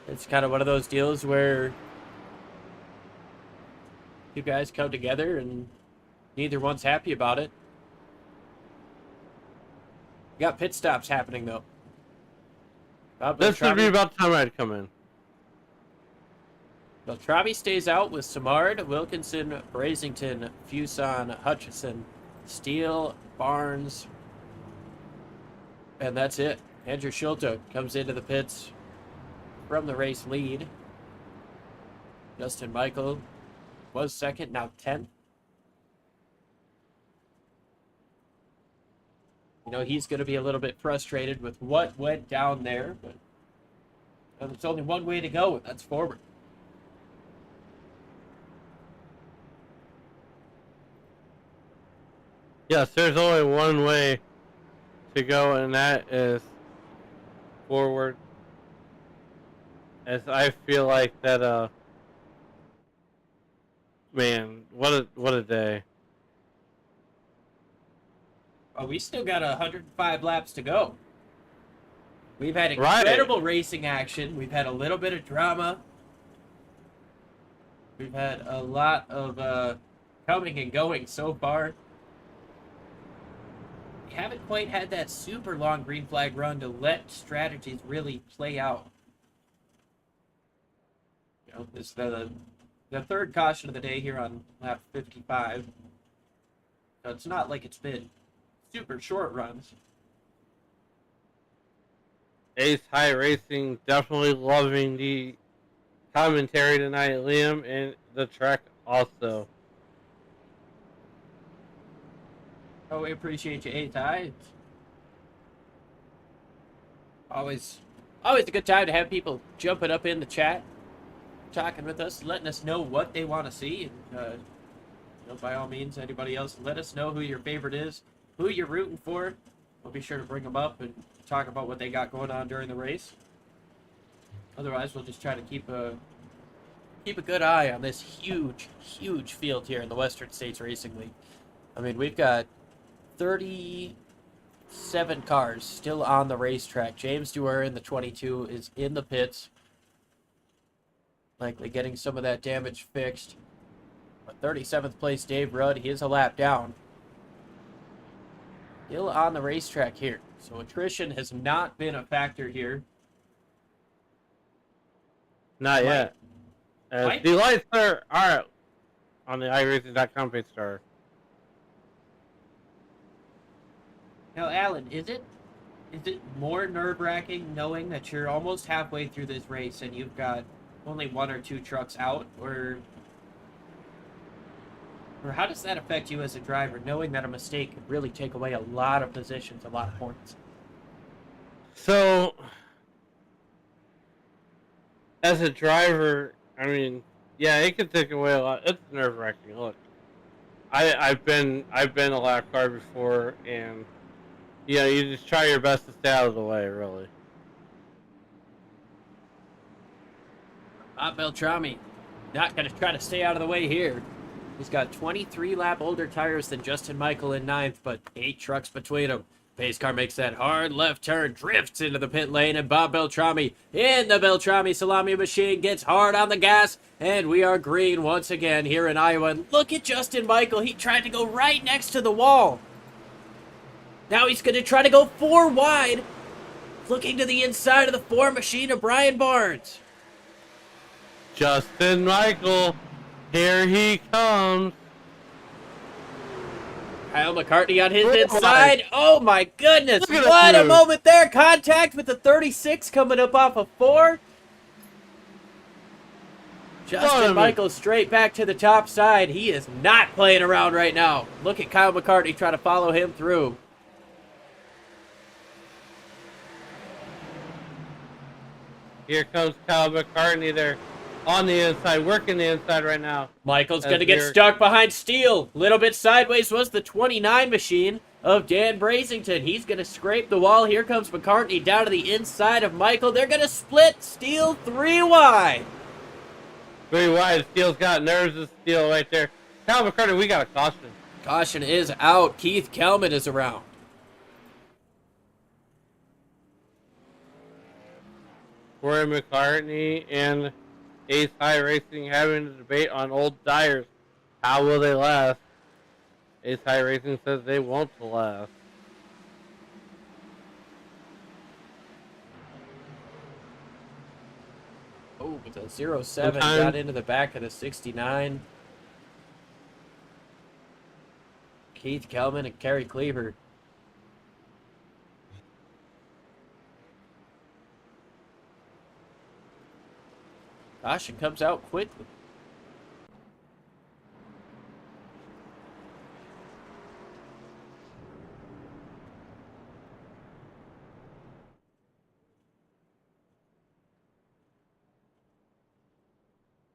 B: it's kind of one of those deals where you guys come together and neither one's happy about it. You got pit stops happening, though.
C: This would be about time I'd come in.
B: Beltrami stays out with Samard, Wilkinson, Brazington, Fuson, Hutchison, Steele, Barnes, and that's it. Andrew Schultz comes into the pits from the race lead. Justin Michael was second, now 10th. You know, he's going to be a little bit frustrated with what went down there, but there's only one way to go, and that's forward.
C: Yes, there's only one way to go, and that is forward. As I feel like that, man, what a day.
B: Oh, we still got 105 laps to go. We've had incredible racing action. We've had a little bit of drama. We've had a lot of coming and going so far. We haven't quite had that super long green flag run to let strategies really play out. You know, this the third caution of the day here on lap 55. So it's not like it's been super short runs.
C: Ace High Racing definitely loving the commentary tonight, Liam, and the track also.
B: Oh, we appreciate you, A-Tie. Always a good time to have people jumping up in the chat, talking with us, letting us know what they want to see. And, you know, by all means, anybody else, let us know who your favorite is, who you're rooting for. We'll be sure to bring them up and talk about what they got going on during the race. Otherwise, we'll just try to keep a good eye on this huge field here in the Western States Racing League. I mean, we've got 37 cars still on the racetrack. James Dewar in the 22 is in the pits, likely getting some of that damage fixed. But 37th place Dave Rudd, he is a lap down. Still on the racetrack here. So attrition has not been a factor here.
C: Not yet. As the lights are out on the iRacing.com page star.
B: Now, Alan, is it Is it more nerve-wracking knowing that you're almost halfway through this race and you've got only 1 or 2 trucks out, or how does that affect you as a driver, knowing that a mistake could really take away a lot of positions, a lot of points?
C: So, as a driver, I mean, yeah, it can take away a lot. It's nerve wracking. Look, I've been a lap car before, and you just try your best to stay out of the way, really.
B: Beltrami, not going to try to stay out of the way here. He's got 23 lap older tires than Justin Michael in 9th, but 8 trucks between them. Pace car makes that hard left turn, drifts into the pit lane, and Bob Beltrami in the Beltrami salami machine gets hard on the gas, and we are green once again here in Iowa. And look at Justin Michael. He tried to go right next to the wall. Now he's going to try to go 4 wide, looking to the inside of the 4 machine of Brian Barnes.
C: Justin Michael, here he comes.
B: Kyle McCartney on his inside. Oh my goodness.
C: Look at
B: What
C: that
B: a
C: dude.
B: moment there. Contact with the 36 coming up off of 4. Justin Michael straight back to the top side. He is not playing around right now. Look at Kyle McCartney trying to follow him through.
C: Here comes Kyle McCartney there on the inside, working the inside right now.
B: Michael's going to get stuck behind Steele. Little bit sideways was the 29 machine of Dan Brasington. He's going to scrape the wall. Here comes McCartney down to the inside of Michael. They're going to split. Steele 3 wide.
C: 3 wide. Steele's got nerves of Steele right there. Kyle McCartney, we got a caution.
B: Caution is out. Keith Kelman is around.
C: Corey McCartney and Ace iRacing having a debate on old tires. How will they last? Ace iRacing says they won't last.
B: Oh, but the 07 got into the back of the 69. Keith Kelman and Kerry Cleaver. Caution comes out quickly.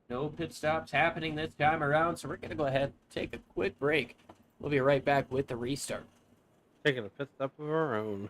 B: No pit stops happening this time around, so we're going to go ahead and take a quick break. We'll be right back with the restart.
C: Taking a pit stop of our own.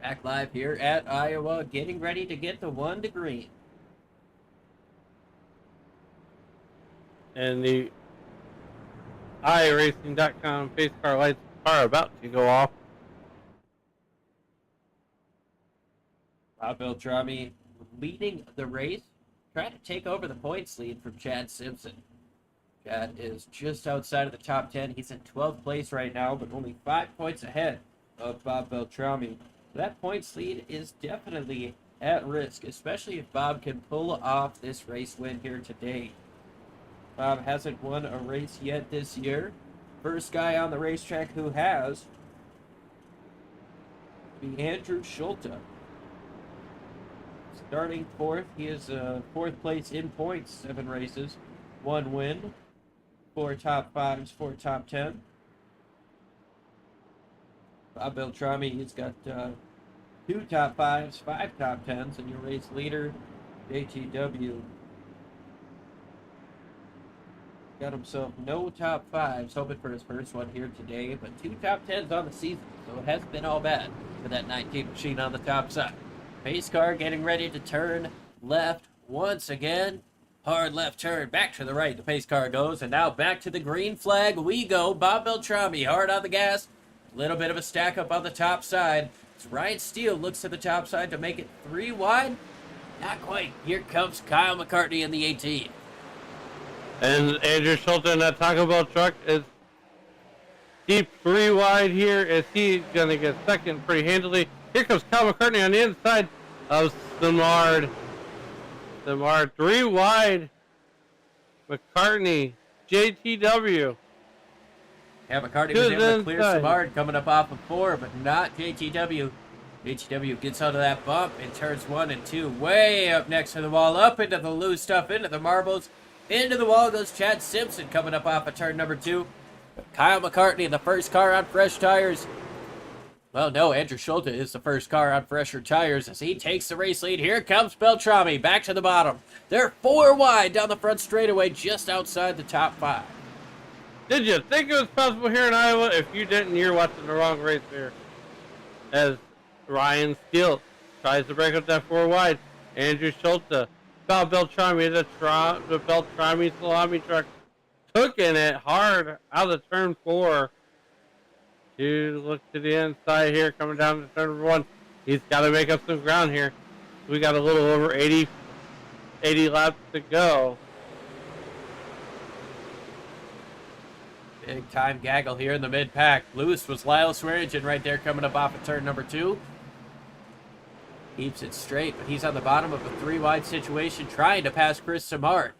B: Back live here at Iowa, getting ready to get the one to green.
C: And the iRacing.com pace car lights are about to go off.
B: Bob Beltrami leading the race, trying to take over the points lead from Chad Simpson. Chad is just outside of the top 10. He's in 12th place right now, but only 5 points ahead of Bob Beltrami. That points lead is definitely at risk, especially if Bob can pull off this race win here today. Bob hasn't won a race yet this year. First guy on the racetrack who has be Andrew Schulte. Starting fourth, he is fourth place in points, 7 races, 1 win, 4 top 5s, 4 top 10. Bob Beltrami, he's got 2 top 5s, 5 top 10s, and your race leader, JTW, got himself no top 5s, hoping for his first one here today, but 2 top 10s on the season, so it hasn't been all bad for that 19 machine on the top side. Pace car getting ready to turn left once again. Hard left turn, back to the right, the pace car goes, and now back to the green flag we go. Bob Beltrami hard on the gas, a little bit of a stack up on the top side. As Ryan Steele looks to the top side to make it 3 wide. Not quite. Here comes Kyle McCartney in the 18.
C: And Andrew Schulte in that Taco Bell truck is deep 3 wide here as he's going to get second pretty handily. Here comes Kyle McCartney on the inside of Samard. Samard 3 wide. McCartney, JTW.
B: Yeah, McCartney was able to clear Samard coming up off of 4, but not JTW. JTW gets out of that bump and turns 1 and 2 way up next to the wall, up into the loose stuff, into the marbles. Into the wall goes Chad Simpson coming up off of turn number 2. Kyle McCartney, the first car on fresh tires. Well, no, Andrew Schulte is the first car on fresher tires as he takes the race lead. Here comes Beltrami back to the bottom. They're 4 wide down the front straightaway just outside the top 5.
C: Did you think it was possible here in Iowa? If you didn't, you're watching the wrong race here. As Ryan Steele tries to break up that 4 wide. Andrew Schulte, Bob Beltrami, the Beltrami salami truck, hooking it hard out of turn 4. To look to the inside here, coming down to turn 1. He's got to make up some ground here. We got a little over 80 laps to go.
B: Big time gaggle here in the mid-pack. Loose was Lyle Swearingen right there coming up off of turn number 2. Keeps it straight, but he's on the bottom of a 3 wide situation trying to pass Chris Samard.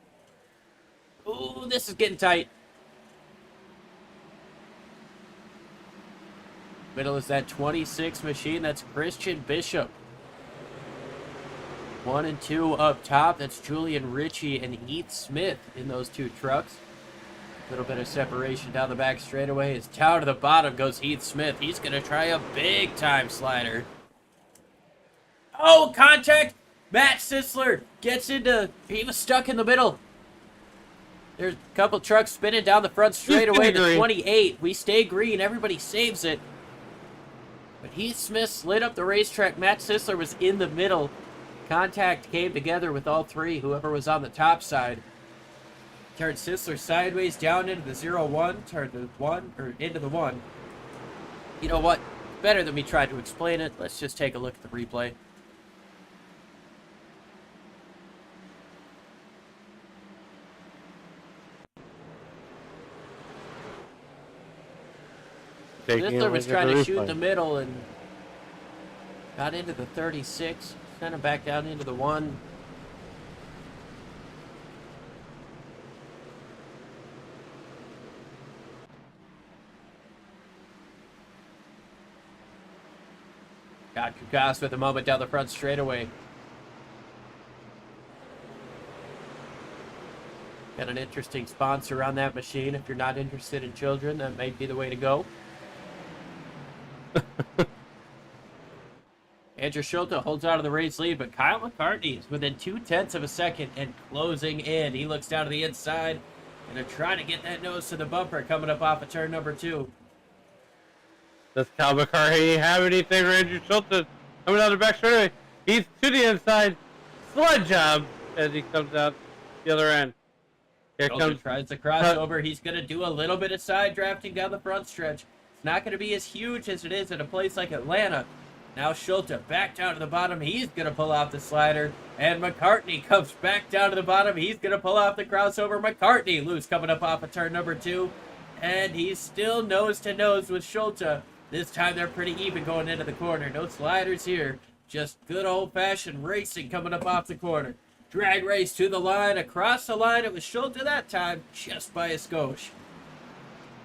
B: Ooh, this is getting tight. Middle is that 26 machine. That's Christian Bishop. 1 and 2 up top. That's Julian Ritchie and Heath Smith in those 2 trucks. A little bit of separation down the back straightaway. As down to the bottom goes Heath Smith. He's going to try a big time slider. Oh, contact! Matt Sisler gets into... He was stuck in the middle. There's a couple trucks spinning down the front straightaway. The 28. We stay green. Everybody saves it. But Heath Smith slid up the racetrack. Matt Sisler was in the middle. Contact came together with all 3, whoever was on the top side. Turned Sisler sideways down into the 0-1, turned the 1, or into the 1. You know what? Better than me try to explain it. Let's just take a look at the replay. Sisler was trying to shoot the middle and got into the 36, sent him back down into the 1. Got Kukas with a moment down the front straightaway. Got an interesting sponsor on that machine. If you're not interested in children, that may be the way to go. Andrew Schulte holds out of the race lead, but Kyle McCartney is within 0.2 of a second and closing in. He looks down to the inside and they're trying to get that nose to the bumper coming up off of turn number 2.
C: Does Kyle McCartney have anything for Andrew Schulte coming out the back straightaway. He's to the inside. Sled job as he comes out the other end. Here comes.
B: Tries the crossover. He's going to do a little bit of side drafting down the front stretch. It's not going to be as huge as it is at a place like Atlanta. Now Schulte back down to the bottom. He's going to pull off the slider. And McCartney comes back down to the bottom. He's going to pull off the crossover. McCartney loose coming up off of turn number 2. And he's still nose to nose with Schulte. This time they're pretty even going into the corner. No sliders here. Just good old-fashioned racing coming up off the corner. Drag race to the line. Across the line, it was Schulte that time, just by a skosh.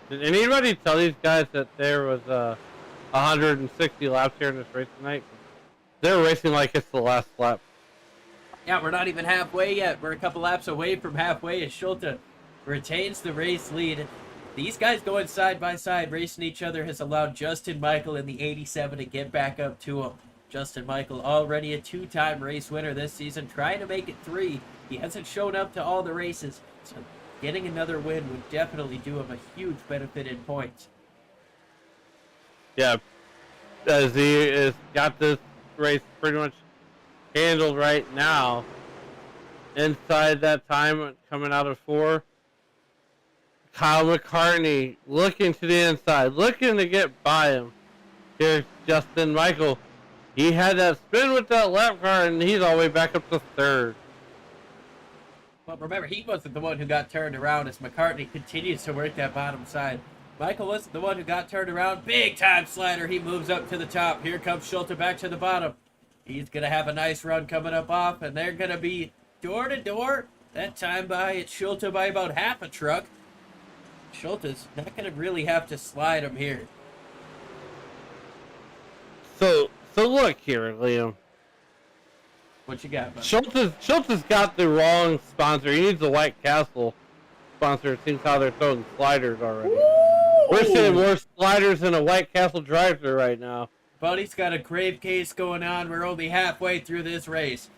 C: Did anybody tell these guys that there was 160 laps here in this race tonight? They're racing like it's the last lap.
B: Yeah, we're not even halfway yet. We're a couple laps away from halfway as Schulte retains the race lead. These guys going side by side, racing each other, has allowed Justin Michael in the 87 to get back up to him. Justin Michael, already a 2-time race winner this season, trying to make it 3. He hasn't shown up to all the races, so getting another win would definitely do him a huge benefit in points.
C: Yeah, as he has got this race pretty much handled right now. Inside that time, coming out of 4. Kyle McCartney looking to the inside, looking to get by him. Here's Justin Michael. He had that spin with that lap car, and he's all the way back up to 3rd.
B: Well, remember, he wasn't the one who got turned around as McCartney continues to work that bottom side. Michael wasn't the one who got turned around. Big time slider. He moves up to the top. Here comes Schulte back to the bottom. He's going to have a nice run coming up off, and they're going to be door to door. That time it's Schulte by about half a truck. Schulte's not going to really have to slide him here.
C: So look here, Liam.
B: What you got, bud?
C: Schulte's got the wrong sponsor. He needs a White Castle sponsor. It seems how they're throwing sliders already.
B: Woo!
C: We're seeing more sliders than a White Castle drive-thru right now.
B: Buddy's got a grave case going on. We're only halfway through this race.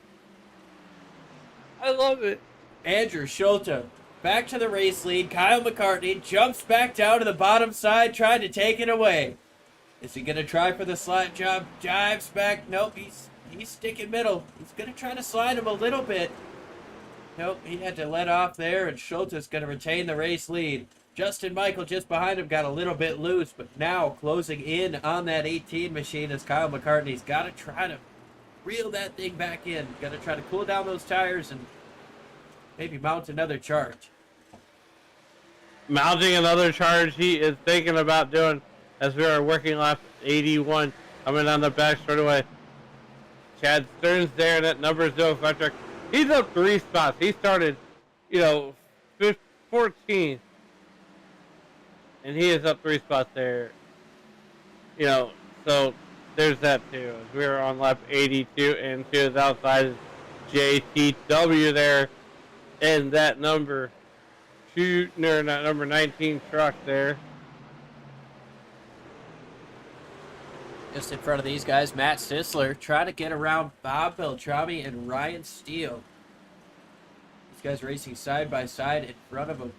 C: I love it.
B: Andrew Schulte back to the race lead. Kyle McCartney jumps back down to the bottom side, trying to take it away. Is he going to try for the slide job? Dives back. Nope, he's sticking middle. He's going to try to slide him a little bit. Nope, he had to let off there, and Schulte's going to retain the race lead. Justin Michael just behind him got a little bit loose, but now closing in on that 18 machine as Kyle McCartney's got to try to reel that thing back in. Got to try to cool down those tires and maybe mount another charge.
C: Mounting another charge he is thinking about doing as we are working lap 81 coming down the back straightaway. Chad Stearns there, that number 05 truck. He's up 3 spots. He started, 14th. And he is up 3 spots there. So there's that too. As we are on lap 82 and to his outside is JTW there. And that number 19 truck there.
B: Just in front of these guys, Matt Sisler trying to get around Bob Beltrami and Ryan Steele. These guys racing side by side in front of him.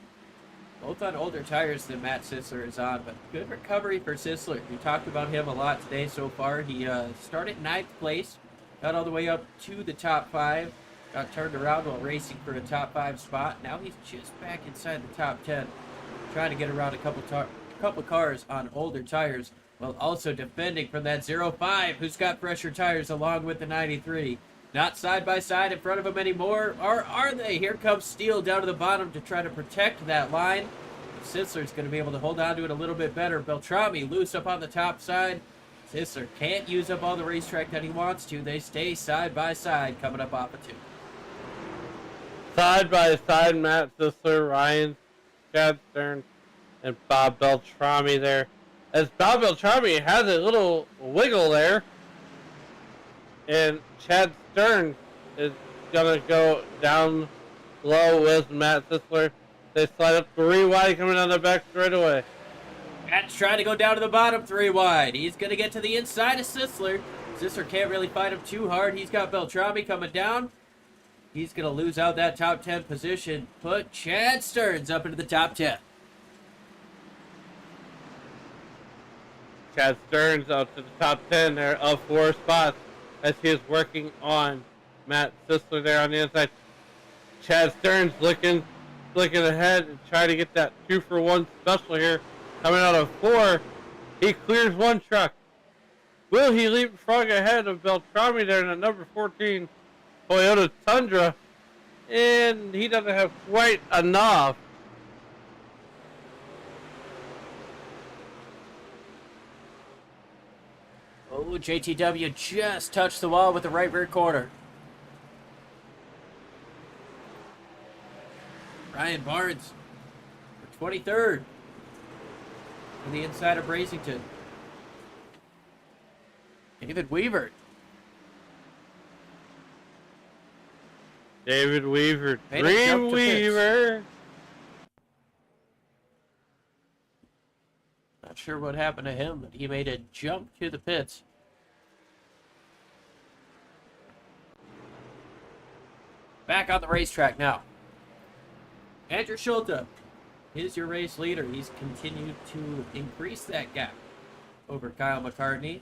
B: Both on older tires than Matt Sisler is on, but good recovery for Sisler. We talked about him a lot today so far. He started 9th place, got all the way up to the top 5, got turned around while racing for a top 5 spot. Now he's just back inside the top 10, trying to get around a couple cars on older tires, while also defending from that 05, who's got fresher tires along with the 93. Not side by side in front of him anymore, or are they? Here comes Steele down to the bottom to try to protect that line. Sisler's going to be able to hold on to it a little bit better. Beltrami loose up on the top side. Sisler can't use up all the racetrack that he wants to. They stay side by side coming up off of 2.
C: Side by side, Matt Sisler, Ryan, Chad Stern, and Bob Beltrami there. As Bob Beltrami has a little wiggle there. And Chad Stern is going to go down low with Matt Sisler. They slide up 3 wide coming down the back straightaway.
B: Matt's trying to go down to the bottom 3 wide. He's going to get to the inside of Sisler. Sisler can't really fight him too hard. He's got Beltrami coming down. He's going to lose out that top 10 position. Put Chad Stearns up into the top 10.
C: Chad Stearns up to the top 10 there, up 4 spots. as he is working on Matt Sisler there on the inside. Chad Stearns looking ahead and trying to get that 2-for-1 special here. Coming out of 4, he clears one truck. Will he leapfrog ahead of Beltrami there in the number 14 Toyota Tundra? And he doesn't have quite enough.
B: Oh, JTW just touched the wall with the right rear quarter. Ryan Barnes for 23rd on the inside of Bracington. David Weaver.
C: David Weaver.
B: Made a jump
C: Dream
B: to pits.
C: Weaver.
B: Not sure what happened to him, but he made a jump to the pits. Back on the racetrack now. Andrew Schulte is your race leader. He's continued to increase that gap over Kyle McCartney.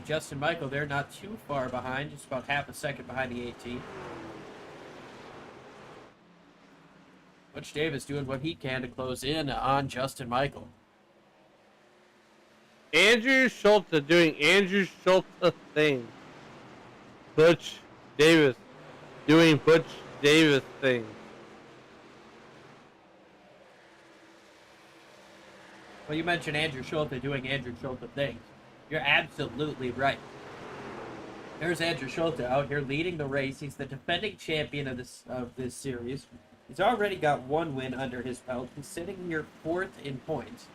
B: Justin Michael there, not too far behind, just about half a second behind the AT. Butch Davis doing what he can to close in on Justin Michael.
C: Andrew Schulte doing Andrew Schulte things. Butch Davis doing Butch Davis things.
B: Well, you mentioned Andrew Schulte doing Andrew Schulte things. You're absolutely right. There's Andrew Schulte out here leading the race. He's the defending champion of this series. He's already got one win under his belt. He's sitting here 4th in points.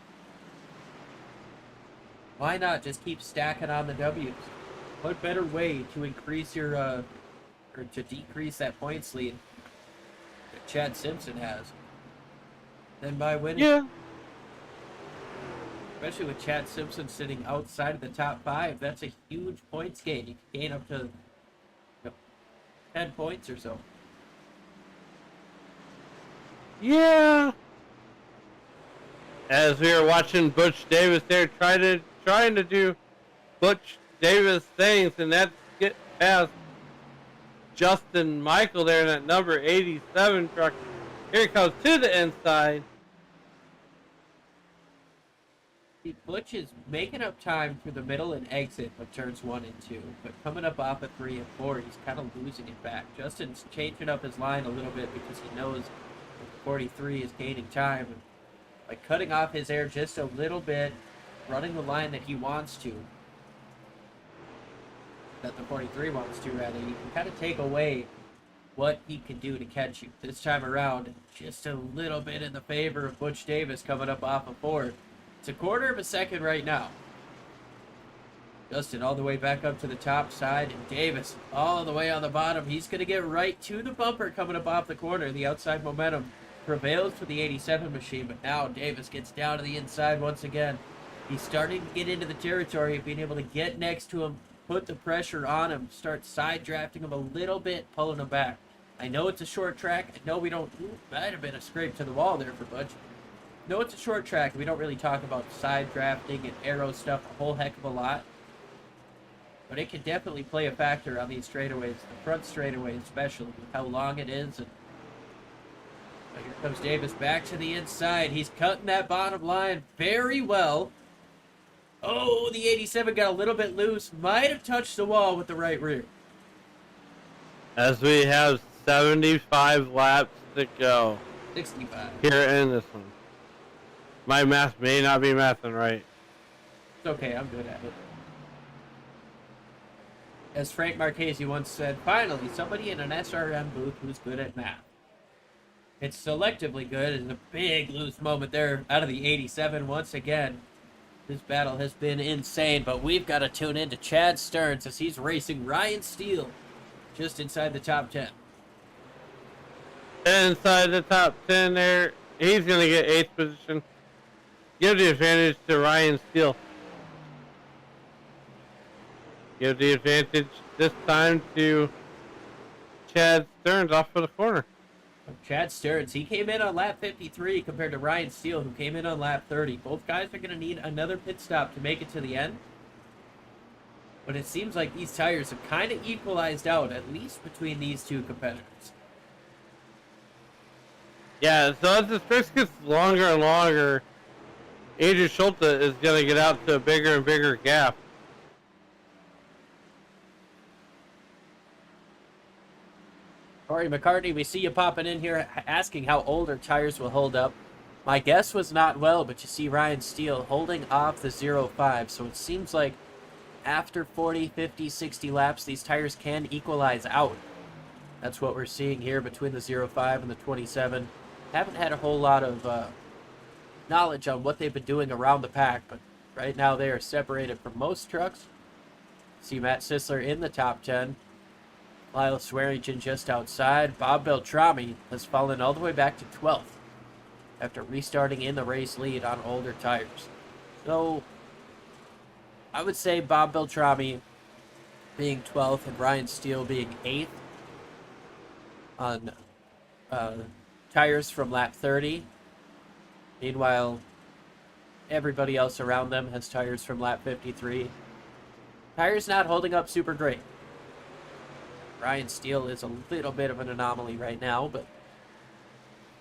B: Why not just keep stacking on the W's? What better way to increase your or to decrease that points lead that Chad Simpson has than by winning?
C: Yeah.
B: Especially with Chad Simpson sitting outside of the top 5, that's a huge points gain. You can gain up to 10 points or so.
C: Yeah. As we are watching Butch Davis there trying to do Butch Davis things, and that's get past Justin Michael there in that number 87 truck. Here he comes to the inside.
B: Butch is making up time through the middle and exit of turns 1 and 2, but coming up off of 3 and 4, he's kind of losing it back. Justin's changing up his line a little bit because he knows that 43 is gaining time. And by cutting off his air just a little bit, running the line that he wants to, that the 43 wants to rather, you can kind of take away what he can do to catch you. This time around, just a little bit in the favor of Butch Davis coming up off of 4. It's a quarter of a second right now. Justin all the way back up to the top side, and Davis all the way on the bottom. He's going to get right to the bumper coming up off the corner. The outside momentum prevails for the 87 machine, but now Davis gets down to the inside once again. He's starting to get into the territory of being able to get next to him, put the pressure on him, start side drafting him a little bit, pulling him back. I know it's a short track. I know we don't... might have been a scrape to the wall there for Butch. No, it's a short track. We don't really talk about side drafting and aero stuff a whole heck of a lot. But it can definitely play a factor on these straightaways, the front straightaway especially, with how long it is. And here comes Davis back to the inside. He's cutting that bottom line very well. Oh, the 87 got a little bit loose. Might have touched the wall with the right rear.
C: As we have 75 laps to go.
B: 65.
C: Here in this one. My math may not be mathing right.
B: It's okay, I'm good at it. As Frank Marchese once said, finally, somebody in an SRM booth who's good at math. It's selectively good, and a big loose moment there out of the 87 once again. This battle has been insane, but we've got to tune in to Chad Stearns as he's racing Ryan Steele just inside the top 10.
C: Inside the top 10 there, he's going to get 8th position. Give the advantage to Ryan Steele. Give the advantage this time to Chad Stearns off of the corner.
B: Chad Stearns, he came in on lap 53 compared to Ryan Steele, who came in on lap 30. Both guys are going to need another pit stop to make it to the end. But it seems like these tires have kind of equalized out, at least between these two competitors.
C: Yeah, so as the stretch gets longer and longer, Andrew Schulte is going to get out to a bigger and bigger gap.
B: Corey McCartney, we see you popping in here asking how older tires will hold up. My guess was not well, but you see Ryan Steele holding off the 0.5, so it seems like after 40, 50, 60 laps, these tires can equalize out. That's what we're seeing here between the 0.5 and the 27. Haven't had a whole lot of knowledge on what they've been doing around the pack, but right now they are separated from most trucks. See Matt Sisler in the top 10. Lyle Swearingen just outside. Bob Beltrami has fallen all the way back to 12th after restarting in the race lead on older tires. So I would say Bob Beltrami being 12th and Ryan Steele being 8th on tires from lap 30. Meanwhile, everybody else around them has tires from lap 53. Tires not holding up super great. Ryan Steele is a little bit of an anomaly right now, but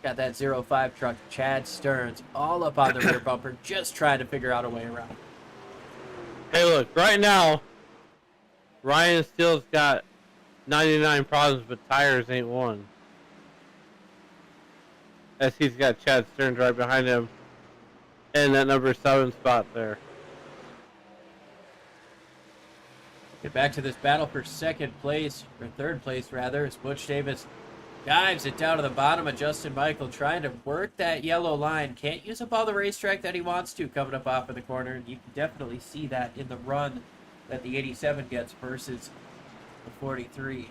B: got that 0.5 truck, Chad Stearns, all up on the rear bumper, just trying to figure out a way around.
C: Hey, look, right now, Ryan Steele's got 99 problems, but tires ain't one. As he's got Chad Stearns right behind him in that number 7 spot there.
B: Get back to this battle for second place, or third place rather, as Butch Davis dives it down to the bottom of Justin Michael, trying to work that yellow line. Can't use up all the racetrack that he wants to coming up off of the corner. You can definitely see that in the run that the 87 gets versus the 43.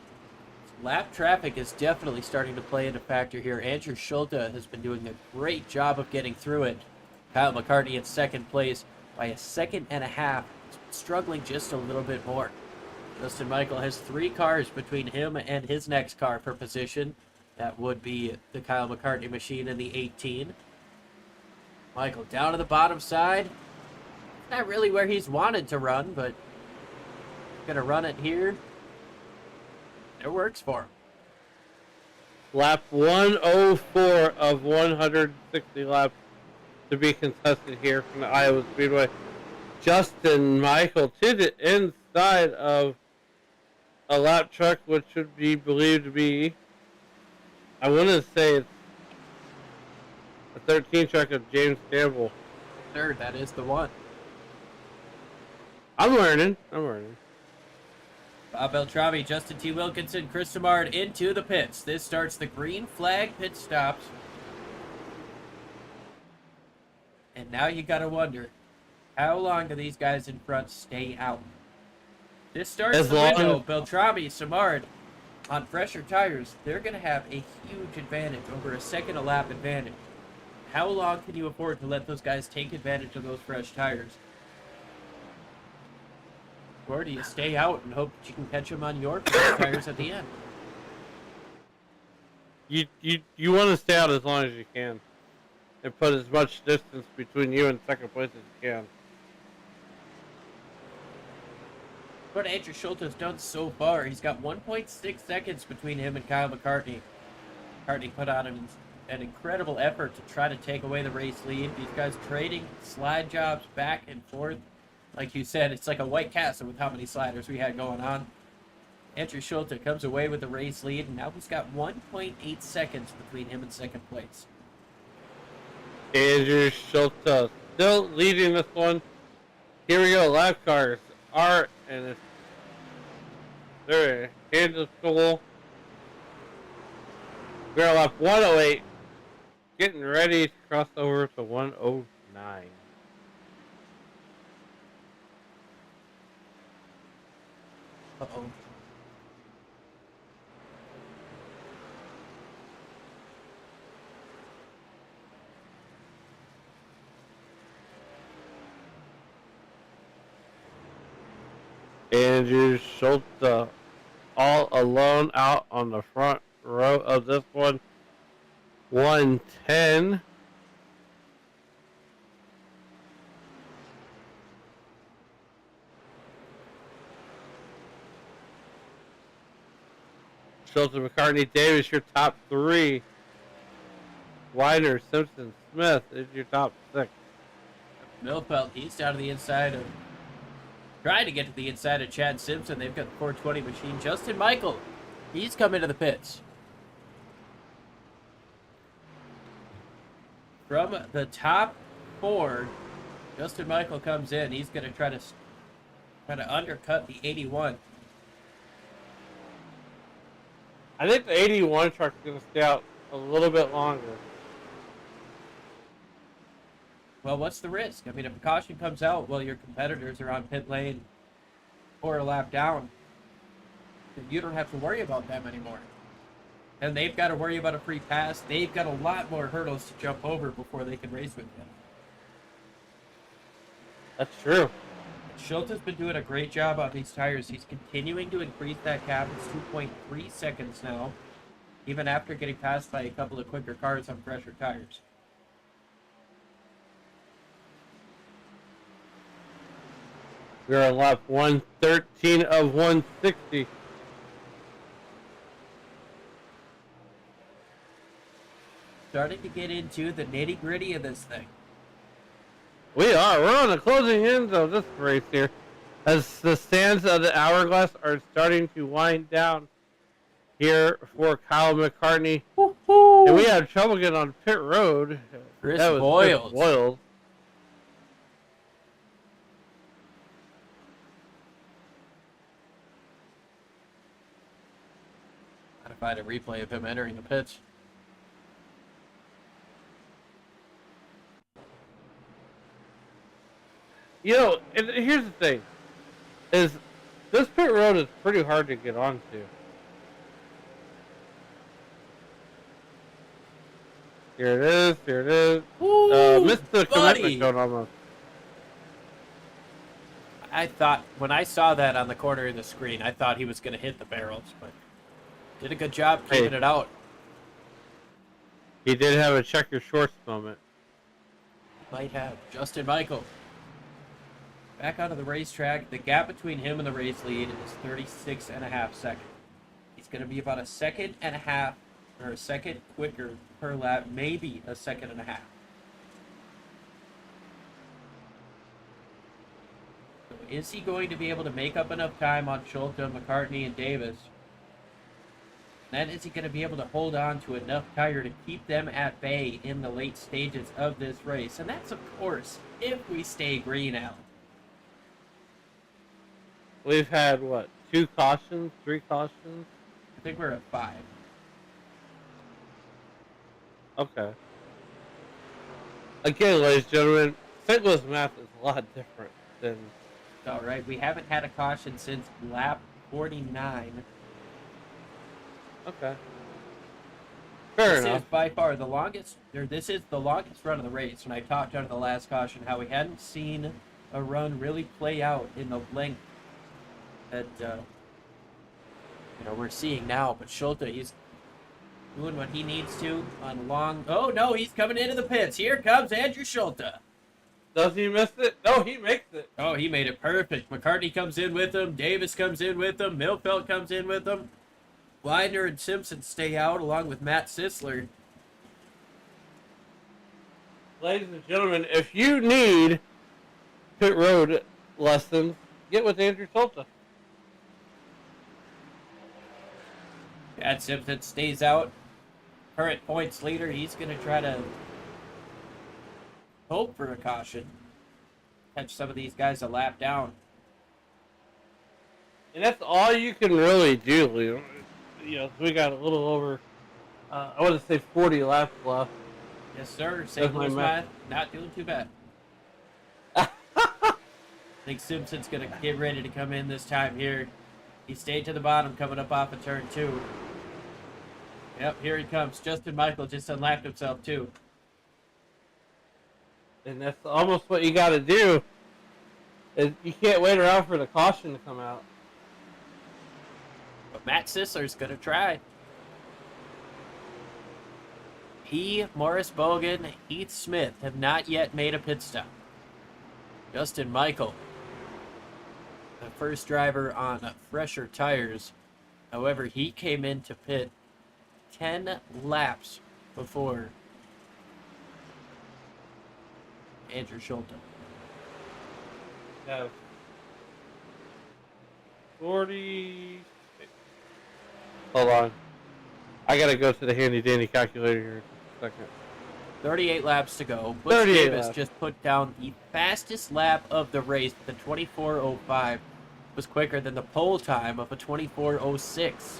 B: Lap traffic is definitely starting to play into factor here. Andrew Schulte has been doing a great job of getting through it. Kyle McCartney in second place by a second and a half, struggling just a little bit more. Justin Michael has 3 cars between him and his next car for position. That would be the Kyle McCartney machine in the 18. Michael down to the bottom side. Not really where he's wanted to run, but gonna run it here. It works for him.
C: Lap 104 of 160 laps to be contested here from the Iowa Speedway. Justin Michael to the inside of a lap truck, which should be believed to be, I want to say it's a 13 truck of James Campbell.
B: Third, that is the one.
C: I'm learning.
B: Bob Beltrami, Justin T. Wilkinson, Chris Samard into the pits. This starts the green flag pit stops. And now you gotta wonder, how long do these guys in front stay out? This starts the window. Beltrami, Samard, on fresher tires, they're gonna have a huge advantage, over a second a lap advantage. How long can you afford to let those guys take advantage of those fresh tires? Or do you stay out and hope that you can catch them on your tires at the end?
C: You want to stay out as long as you can and put as much distance between you and second place as you can.
B: What Andrew Schulte has done so far, he's got 1.6 seconds between him and Kyle McCartney. McCartney put on an incredible effort to try to take away the race lead. These guys trading slide jobs back and forth. Like you said, it's like a White Castle with how many sliders we had going on. Andrew Schulte comes away with the race lead, and now he's got 1.8 seconds between him and second place.
C: Andrew Schulte still leading this one. Here we go, lap cars. Art and they're Kansas School. We're on lap 108, getting ready to cross over to 109.
B: Uh-oh.
C: Andrew Schulte all alone out on the front row of this one. 110. Shelton, McCartney, Davis, your top 3. Wider, Simpson, Smith is your top 6.
B: Millfeld, he's down to the inside of, trying to get to the inside of Chad Simpson. They've got the 420 machine. Justin Michael, he's come into the pits. From the top 4, Justin Michael comes in. He's going to try to undercut the 81.
C: I think the 81 truck is going to stay out a little bit longer.
B: Well, what's the risk? I mean, if a caution comes out while your competitors are on pit lane or a lap down, then you don't have to worry about them anymore. And they've got to worry about a free pass. They've got a lot more hurdles to jump over before they can race with you.
C: That's true.
B: Schultz has been doing a great job on these tires. He's continuing to increase that gap. It's 2.3 seconds now, even after getting passed by a couple of quicker cars on fresher tires.
C: We're on lap 113 of 160.
B: Starting to get into the nitty-gritty of this thing.
C: We are. We're on the closing ends of this race here, as the sands of the hourglass are starting to wind down here for Kyle McCartney.
B: Woo-hoo!
C: And we had trouble getting on pit road.
B: Chris
C: That was
B: Boyles.
C: Chris Boyles.
B: Gotta find a replay of him entering the pits.
C: You know, and here's the thing, is this pit road is pretty hard to get onto. Here it is, here it is.
B: Ooh,
C: Missed the
B: buddy.
C: commitment cone almost.
B: I thought, when I saw that on the corner of the screen, I thought he was going to hit the barrels, but did a good job keeping it out.
C: He did have a check your shorts moment.
B: Might have. Justin Michael. Back onto the racetrack. The gap between him and the race lead is 36.5 seconds. He's going to be about a second and a half, or a second quicker per lap, maybe a second and a half. So is he going to be able to make up enough time on Schulte, McCartney, and Davis? Then is he going to be able to hold on to enough tire to keep them at bay in the late stages of this race? And that's, of course, if we stay green out.
C: We've had, what, 2 cautions, 3 cautions?
B: I think we're at 5.
C: Okay. Again, ladies and gentlemen, St. Louis math is a lot different than...
B: All right, we haven't had a caution since lap 49.
C: Okay. Fair enough.
B: This is by far the longest, or this is the longest run of the race. When I talked out of the last caution, how we hadn't seen a run really play out in the length that we're seeing now. But Schulte, he's doing what he needs to on long. Oh no, he's coming into the pits. Here comes Andrew Schulte.
C: Does he miss it? No, he makes it.
B: Oh, he made it perfect. McCartney comes in with him. Davis comes in with him. Millfeld comes in with him. Widener and Simpson stay out along with Matt Sisler.
C: Ladies and gentlemen, if you need pit road lessons, get with Andrew Schulte.
B: Chad Simpson stays out. Current points leader. He's going to try to hope for a caution. Catch some of these guys a lap down.
C: And that's all you can really do, Leo. You know, we got a little over, I want to say 40 laps left.
B: Yes, sir. St. Louis math, not doing too bad. I think Simpson's going to get ready to come in this time here. He stayed to the bottom coming up off of turn 2. Yep, here he comes. Justin Michael just unlapped himself, too.
C: And that's almost what you got to do. Is you can't wait around for the caution to come out.
B: But Matt Sisler's going to try. P. Morris Bogan, Heath Smith have not yet made a pit stop. Justin Michael, the first driver on fresher tires, However, he came into pit 10 laps before Andrew Schulte.
C: Yeah. 40. Hold on. I gotta go to the handy dandy calculator here in just a second.
B: 38 laps to go. Butch
C: 38
B: Davis
C: laps.
B: just put down the fastest lap of the race. The 24:05 was quicker than the pole time of a 24:06.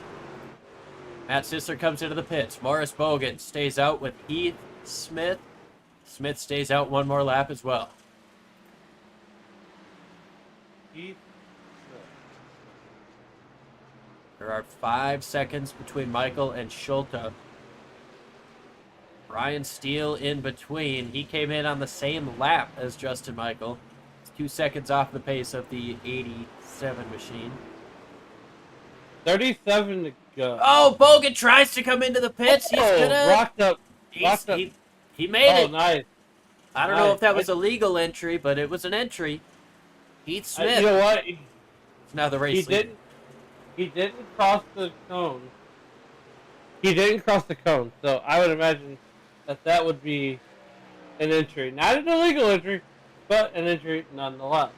B: Matt Sisler comes into the pits. Morris Bogan stays out with Heath Smith. Smith stays out one more lap as well.
C: Heath.
B: There are 5 seconds between Michael and Schulte. Brian Steele in between. He came in on the same lap as Justin Michael. It's 2 seconds off the pace of the 87 machine.
C: 37 to go.
B: Oh, Bogan tries to come into the pits. He's gonna.
C: Rocked up. Rocked up.
B: He made it.
C: Nice.
B: I don't know if that was a legal entry, but it was an entry. Heath Smith.
C: You know what?
B: Now the race leader.
C: He didn't cross the cone. He didn't cross the cone, so I would imagine that would be an entry. Not an illegal entry, but an entry nonetheless.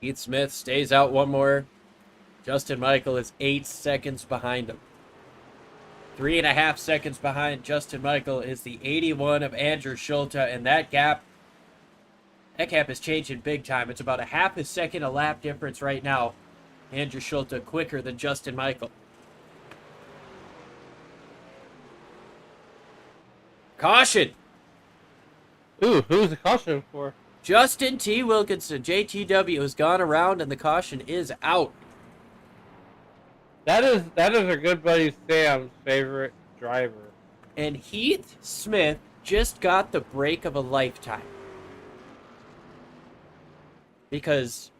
B: Heath Smith stays out one more. Justin Michael is 8 seconds behind him. 3.5 seconds behind Justin Michael is the 81 of Andrew Schulte, and that gap is changing big time. It's about a half a second a lap difference right now. Andrew Schulte quicker than Justin Michael. Caution!
C: Ooh, who's the caution for?
B: Justin T. Wilkinson, JTW, has gone around and the caution is out.
C: That is our good buddy Sam's favorite driver.
B: And Heath Smith just got the break of a lifetime. Because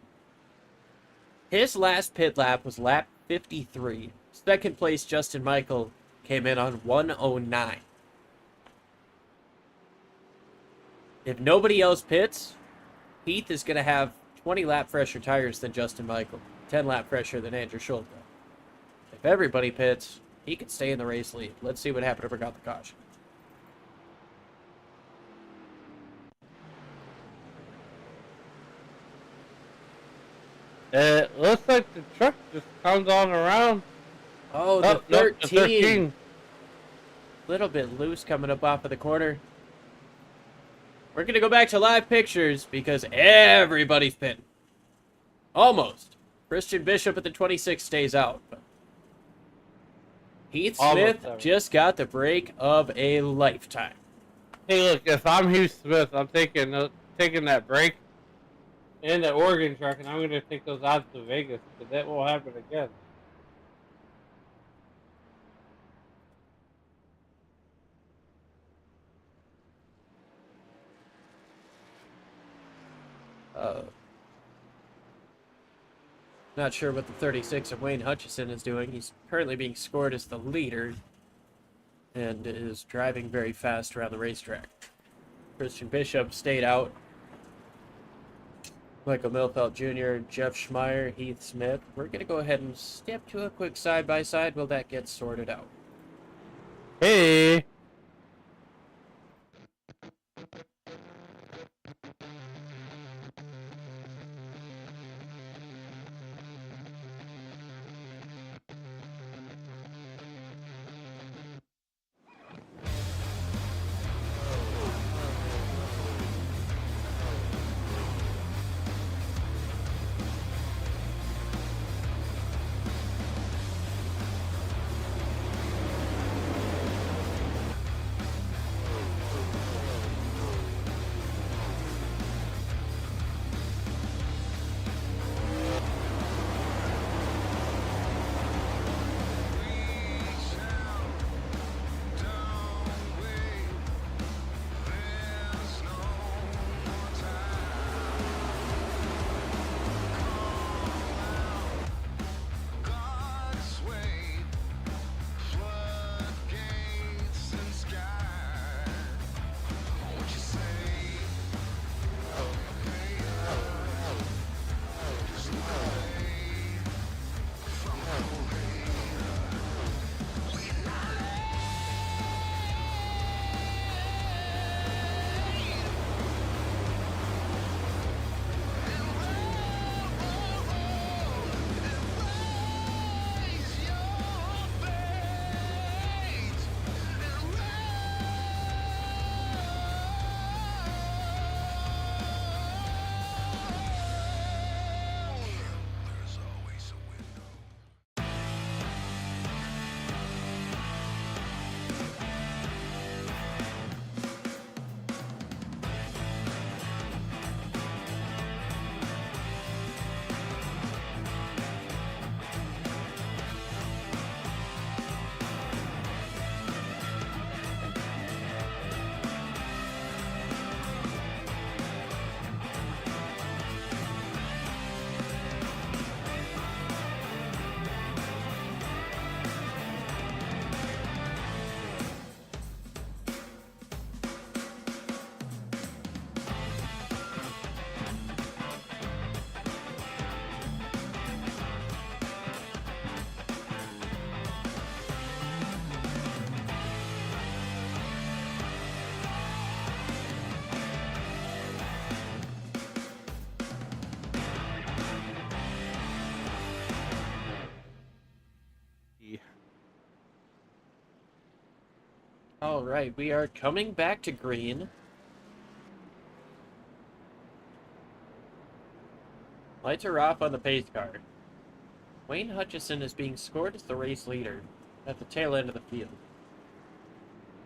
B: his last pit lap was lap 53. Second place Justin Michael came in on 109. If nobody else pits, Heath is going to have 20 lap fresher tires than Justin Michael. 10 lap fresher than Andrew Schulte. If everybody pits, he could stay in the race lead. Let's see what happened if we got the caution.
C: It looks like the truck just comes on around.
B: Oh, the 13. Little bit loose coming up off of the corner. We're going to go back to live pictures because everybody's pitting. Almost. Christian Bishop at the 26 stays out. Heath Smith just got the break of a lifetime.
C: Hey, look, if I'm Heath Smith, I'm taking that break in the Oregon truck, and I'm going to take those odds to Vegas, because that will happen again.
B: Not sure what the 36 of Wayne Hutchison is doing. He's currently being scored as the leader and is driving very fast around the racetrack. Christian Bishop stayed out. Michael Milfeld Jr., Jeff Schmeier, Heath Smith. We're going to go ahead and step to a quick side-by-side while that gets sorted out.
C: Hey!
B: All right, we are coming back to green. Lights are off on the pace car. Wayne Hutchison is being scored as the race leader at the tail end of the field.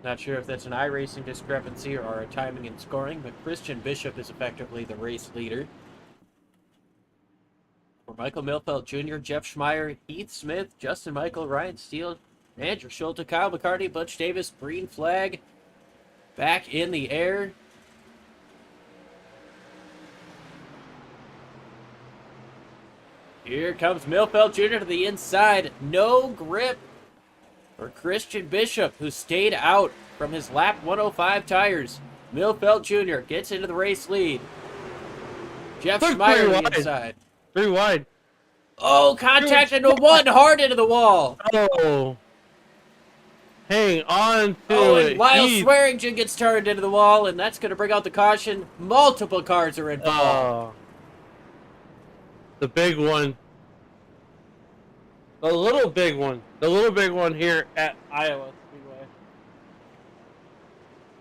B: Not sure if that's an iRacing discrepancy or a timing and scoring, but Christian Bishop is effectively the race leader. For Michael Milfeld Jr., Jeff Schmeier, Heath Smith, Justin Michael, Ryan Steele, Andrew Schulte, Kyle McCarty, Butch Davis, green flag back in the air. Here comes Milfeld Jr. to the inside. No grip for Christian Bishop, who stayed out from his lap 105 tires. Milfeld Jr. gets into the race lead. Jeff Schmeier on the inside.
C: 3 wide.
B: Oh, contact into one hard into the wall.
C: Oh. Hang on to
B: Oh,
C: it.
B: and Lyle
C: Heath.
B: Swearingen gets turned into the wall, and that's going to bring out the caution. Multiple cars are involved.
C: Oh. The big one. The little big one. The little big one here at Iowa Speedway.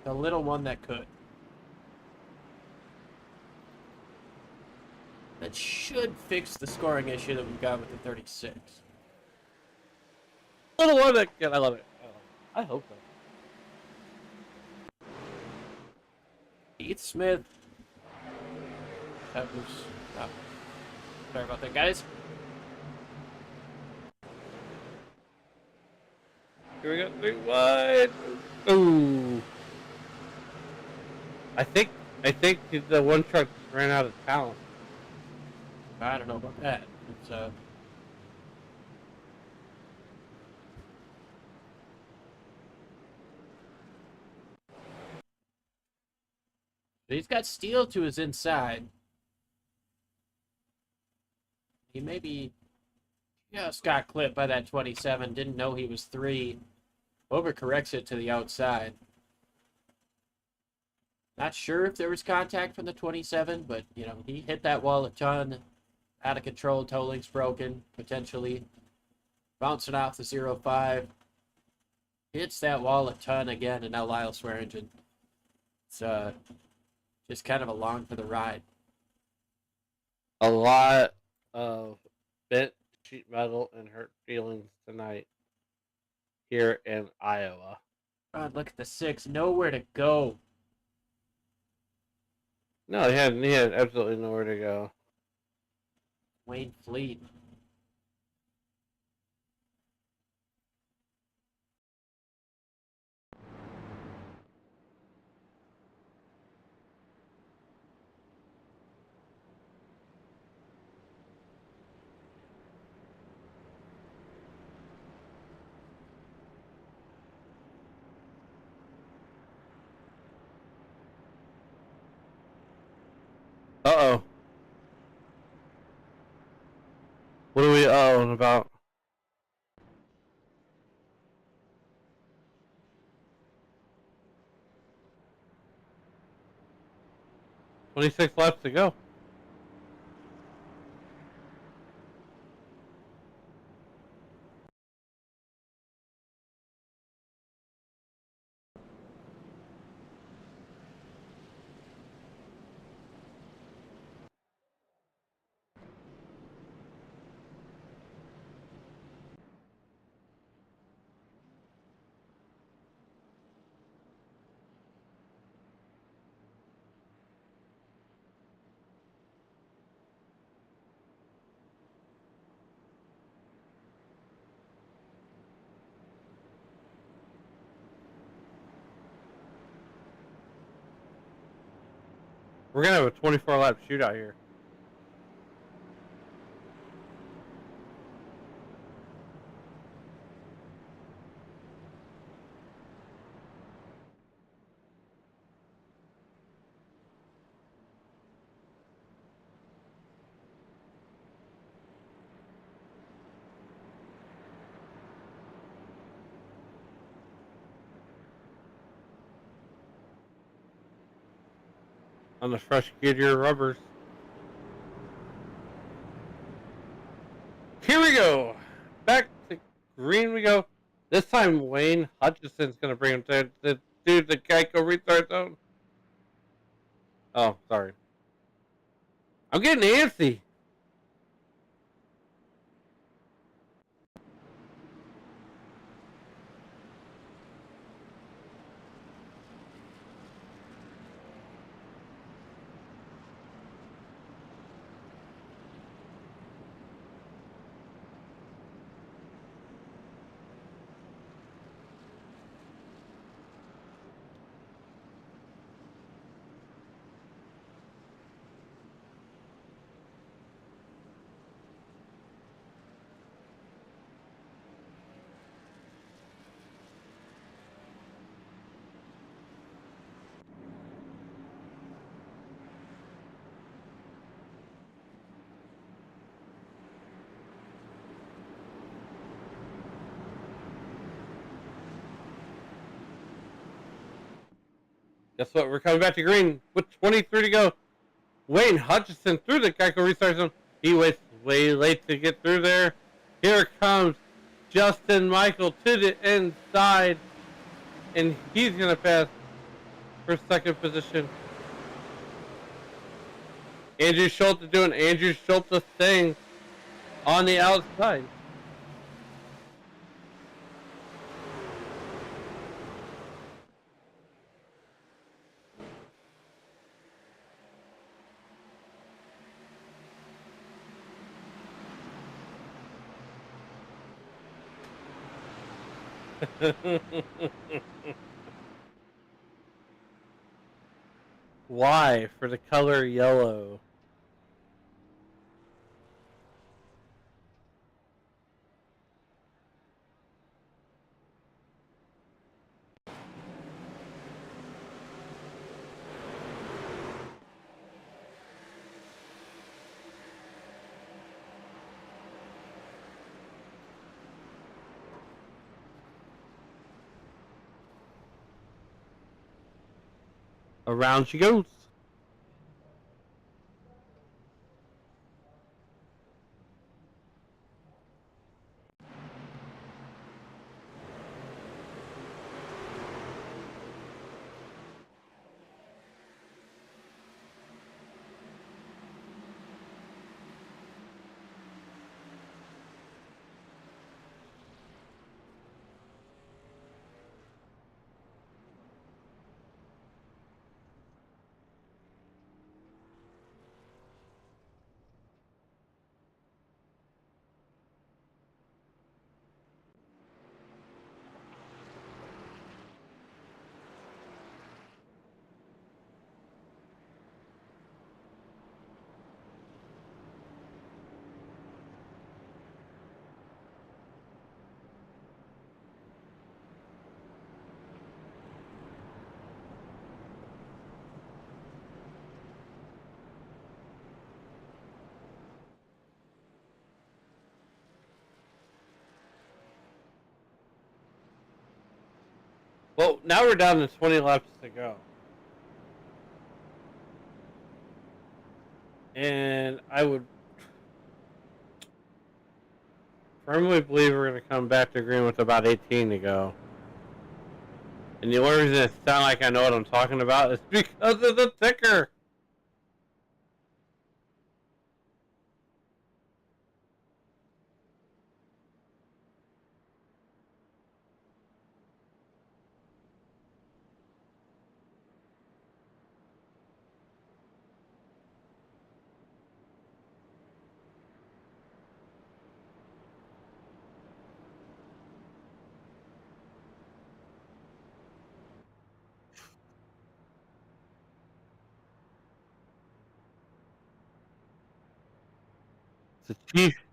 B: The little one that could. That should fix the scoring issue that we've got with the 36.
C: Little one that, yeah, I love it. I hope so.
B: Heath Smith. That was... Oh. Sorry about that, guys.
C: Here we go. 3 wide. Ooh. I think the one truck ran out of talent.
B: I don't know about that. It's, he's got Steele to his inside. He maybe just got clipped by that 27. Didn't know he was 3. Overcorrects it to the outside. Not sure if there was contact from the 27, but, you know, he hit that wall a ton. Out of control, toe link's broken, potentially. Bouncing off the 05. Hits that wall a ton again, and now Lyle Swearingen. It's just kind of along for the ride.
C: A lot of bent sheet metal and hurt feelings tonight here in Iowa.
B: God, look at the 6. Nowhere to go.
C: No, he had absolutely nowhere to go.
B: Wayne Fleet.
C: Uh-oh. What are we uh-ohing about? "26 laps to go." We're gonna have a 24-lap shootout here. On the fresh Goodyear rubbers. Here we go. Back to green we go. This time Wayne Hutchison's going to bring him to do the Geico restart zone. Oh, sorry. I'm getting antsy. Guess what? We're coming back to green with 23 to go. Wayne Hutchison through the Geico restart zone. He waits way late to get through there. Here comes Justin Michael to the inside. And he's going to pass for second position. Andrew Schultz doing Andrew Schultz thing on the outside. Why? For the color yellow. Around she goes. Well, now we're down to 20 laps to go. And I would firmly believe we're going to come back to green with about 18 to go. And the only reason it sounds like I know what I'm talking about is because of the ticker. It's a chief.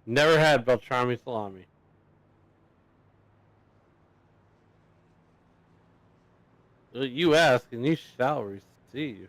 C: Never had Beltrami salami. You ask and you shall receive.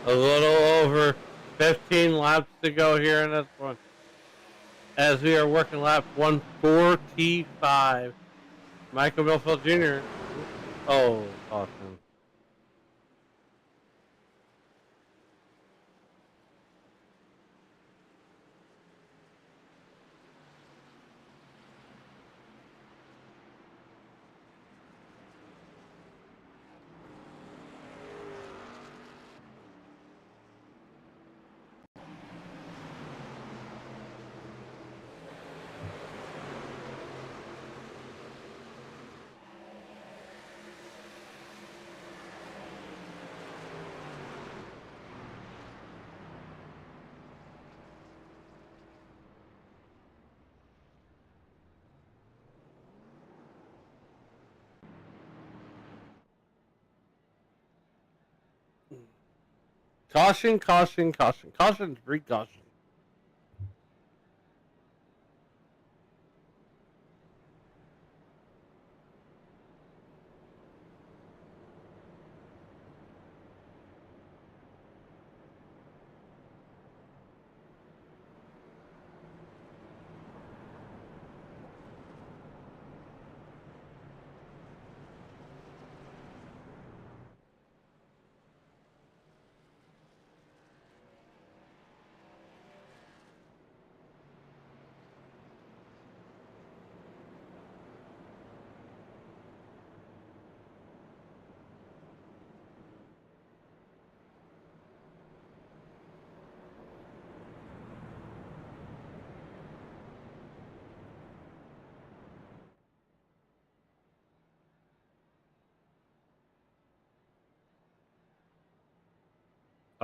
C: A little over 15 laps to go here in this one. As we are working lap 145. Michael Milfield Jr. Oh, awesome. Caution, caution, caution. Caution, breed caution.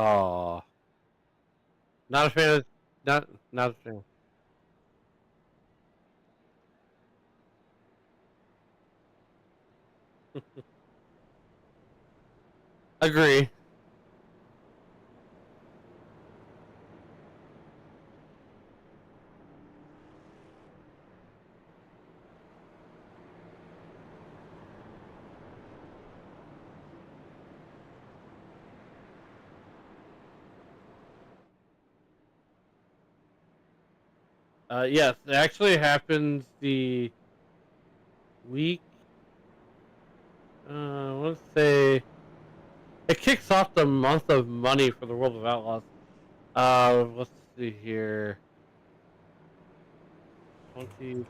C: Oh, not a fan of not a fan. Agree. Yes, it actually happens the week. Let's say it kicks off the month of money for the World of Outlaws. Let's see here. 20.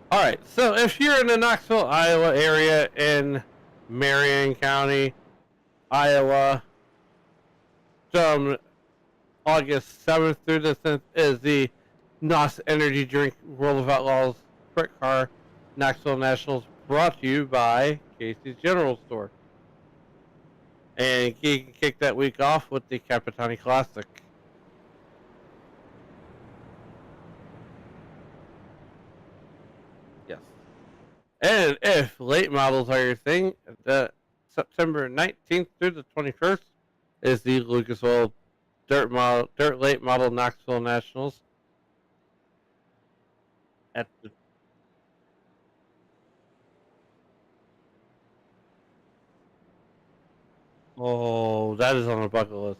C: All right, so if you're in the Knoxville, Iowa area in Marion County, Iowa, from August 7th through the 10th is the NOS Energy Drink World of Outlaws Sprint Car Knoxville Nationals, brought to you by Casey's General Store. And you can kick that week off with the Capitani Classic. Yes. And if late models are your thing, the September 19th through the 21st is the Lucas Oil Dirt Late Model Knoxville Nationals. At the Oh, that is on the bucket list.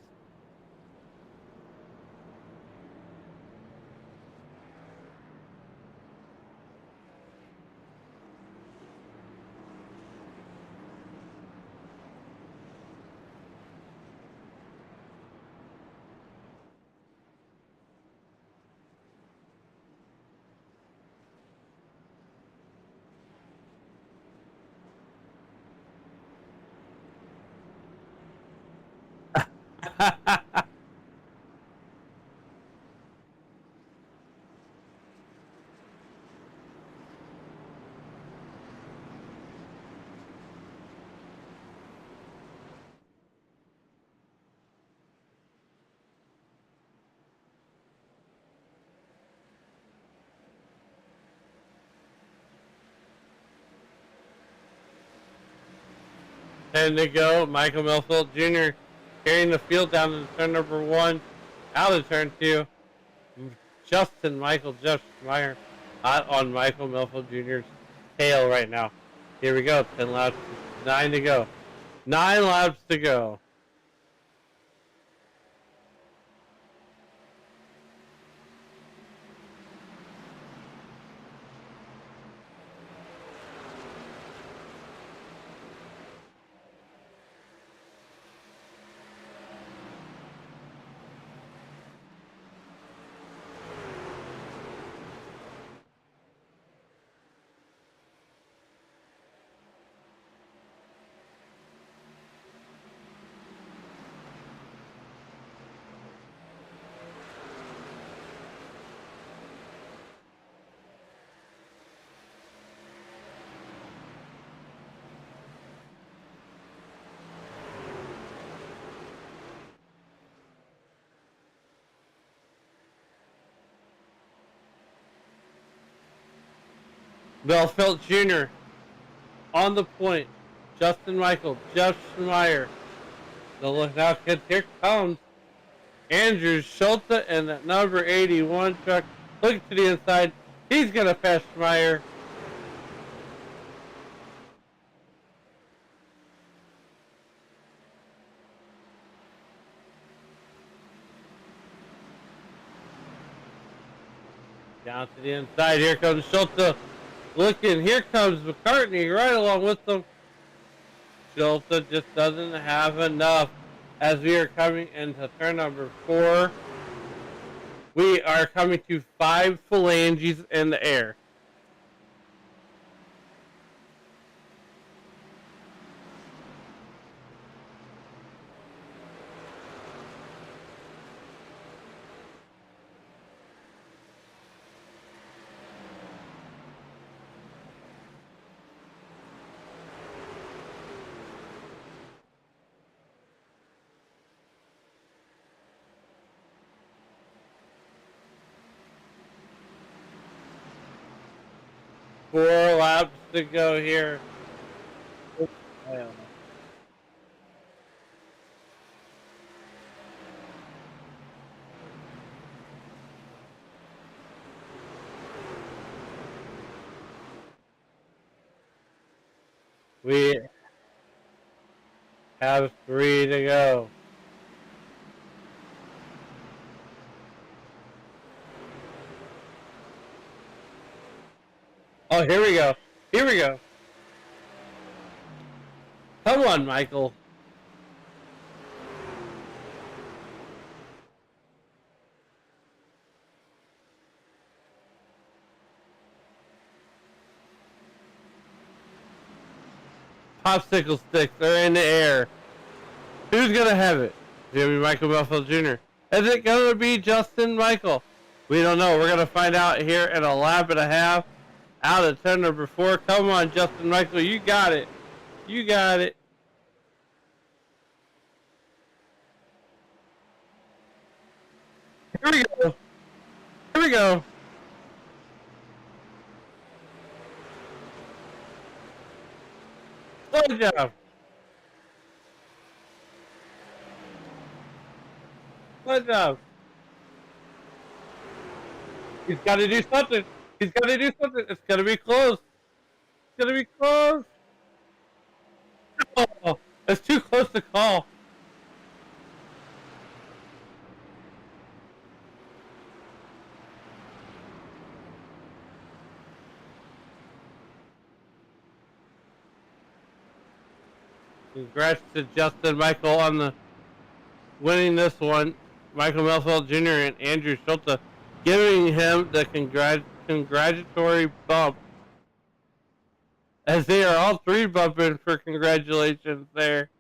C: 10 to go. Michael Melfield Jr. carrying the field down to turn number 1. Out of turn 2. Jeff Meyer hot on Michael Melfield Jr.'s tail right now. Here we go. 10 laps. 9 to go. 9 laps to go. Belfelt Jr. on the point. Justin Michael, Jeff Meyer. The look now, kids. Here comes Andrew Schulte and that number 81 truck. Looking to the inside. He's going to pass Meyer. Down to the inside. Here comes Schulte. Looking. Here comes McCartney right along with them. Schulte just doesn't have enough as we are coming into turn number 4. We are coming to 5 phalanges in the air. Four laps to go here. We have 3 to go. Oh, here we go. Here we go. Come on, Michael. Popsicle sticks are in the air. Who's going to have it? Jimmy Michael Buffalo Jr. Is it going to be Justin Michael? We don't know. We're going to find out here in a lap and a half. Out of turn number 4. Come on, Justin Michael. You got it. You got it. Here we go. Here we go. Good job. Good job. He's got to do something. He's got to do something. It's going to be close. It's going to be close. Oh, it's too close to call. Congrats to Justin Michael on the winning this one. Michael Melfield Jr. and Andrew Schulte giving him the congratulatory bump. As they are all 3 bumping for congratulations there.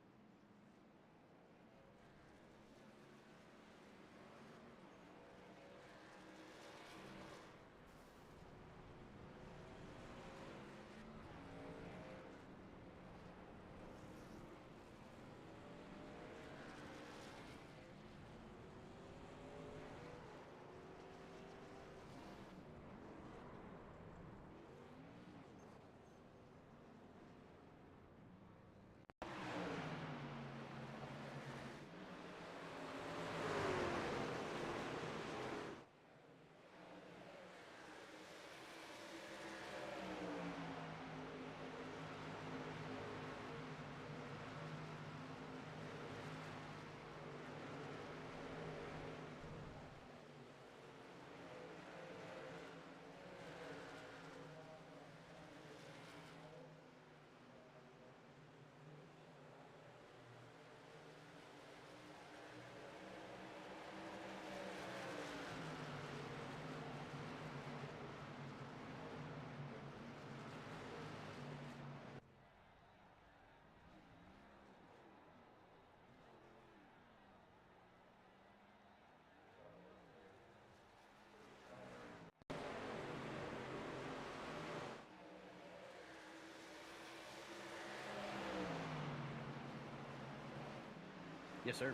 D: Yes, sir.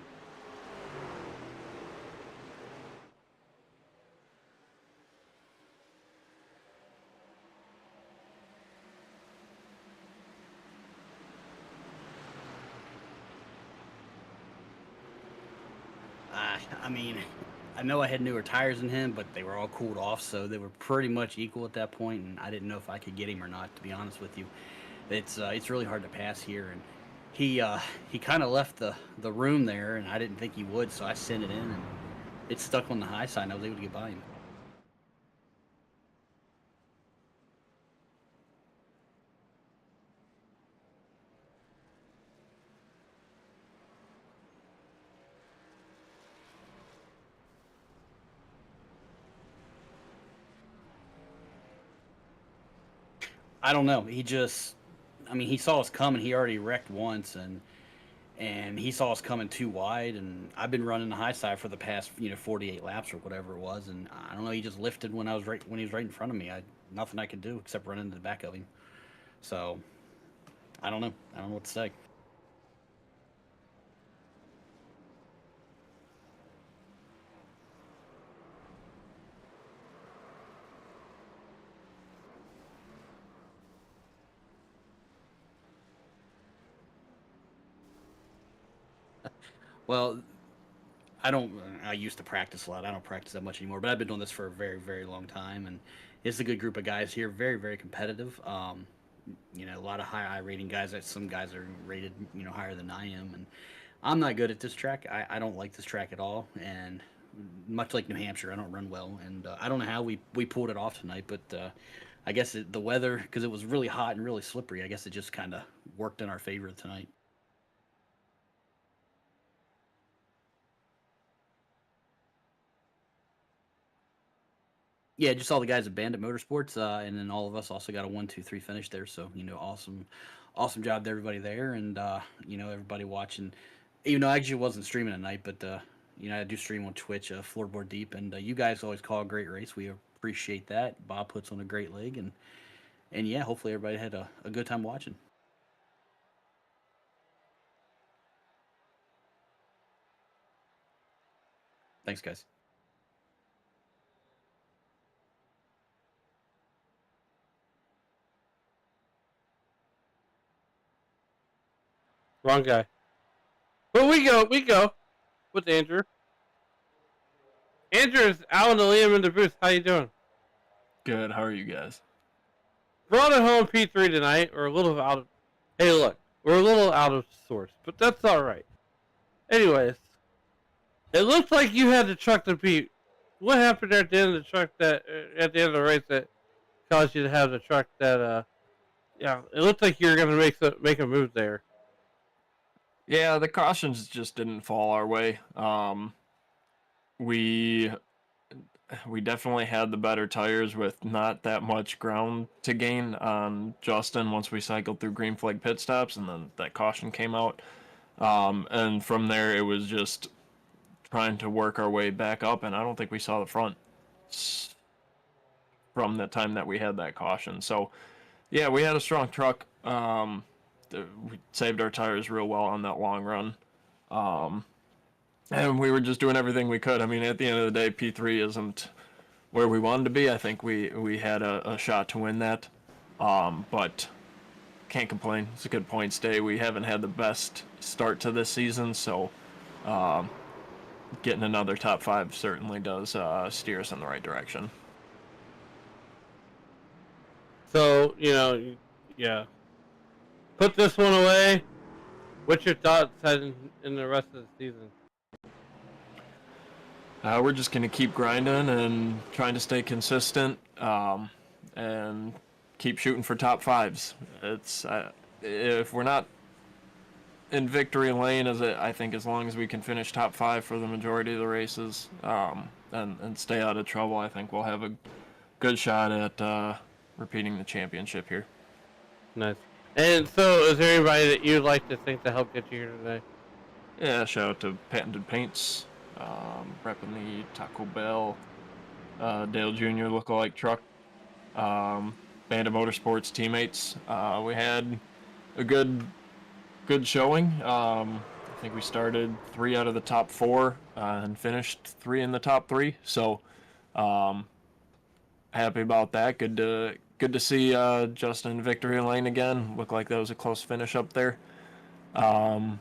D: I mean, I know I had newer tires than him, but they were all cooled off, so they were pretty much equal at that point, and I didn't know if I could get him or not. To be honest with you, it's really hard to pass here, and he kind of left the room there, and I didn't think he would, so I sent it in, and it stuck on the high side, and I was able to get by him. I don't know. I mean, he saw us coming. He already wrecked once, and he saw us coming too wide. And I've been running the high side for the past 48 laps or whatever it was. And I don't know. He just lifted when he was right in front of me. Nothing I could do except run into the back of him. So I don't know. I don't know what to say. Well, I don't. I used to practice a lot. I don't practice that much anymore. But I've been doing this for a very, very long time, and it's a good group of guys here. Very, very competitive. A lot of high I rating guys. Some guys are rated, higher than I am, and I'm not good at this track. I don't like this track at all, and much like New Hampshire, I don't run well, and I don't know how we pulled it off tonight, but I guess the weather, because it was really hot and really slippery. I guess it just kind of worked in our favor tonight. Yeah, just all the guys at Bandit Motorsports, and then all of us also got a 1, 2, 3 finish there. So awesome, awesome job to everybody there, and everybody watching. Even though I actually wasn't streaming tonight, but I do stream on Twitch, Floorboard Deep, and you guys always call a great race. We appreciate that. Bob puts on a great leg, and yeah, hopefully everybody had a good time watching. Thanks, guys.
C: Wrong guy. But we go with Andrew. Andrew is out in the Liam in the booth. How you doing?
E: Good. How are you guys?
C: Brought it home P3 tonight. We're a little out of. Hey, look, we're a little out of sorts, but that's all right. Anyways, it looks like you had the truck to beat. What happened there at the end of the truck that at the end of the race that caused you to have the truck that yeah, it looked like you were gonna make a move there.
E: Yeah, the cautions just didn't fall our way. We definitely had the better tires with not that much ground to gain on Justin once we cycled through green flag pit stops, and then that caution came out. And from there, it was just trying to work our way back up, and I don't think we saw the front from the time that we had that caution. So, yeah, we had a strong truck. We saved our tires real well on that long run. And we were just doing everything we could. I mean, at the end of the day, P3 isn't where we wanted to be. I think we had a shot to win that. But can't complain. It's a good points day. We haven't had the best start to this season, so getting another top 5 certainly does steer us in the right direction.
C: So yeah. Put this one away. What's your thoughts heading in the rest of the season?
E: We're just going to keep grinding and trying to stay consistent and keep shooting for top 5s. It's if we're not in victory lane, I think as long as we can finish top 5 for the majority of the races and stay out of trouble, I think we'll have a good shot at repeating the championship here.
C: Nice. And so, is there anybody that you'd like to think to help get you here today?
E: Yeah, shout out to Patented Paints, repping the Taco Bell, Dale Jr. lookalike truck, Bandit Motorsports teammates. We had a good showing. I think we started 3 out of the top 4 and finished 3 in the top 3. So happy about that. Good to see Justin in victory lane again. Looked like that was a close finish up there. And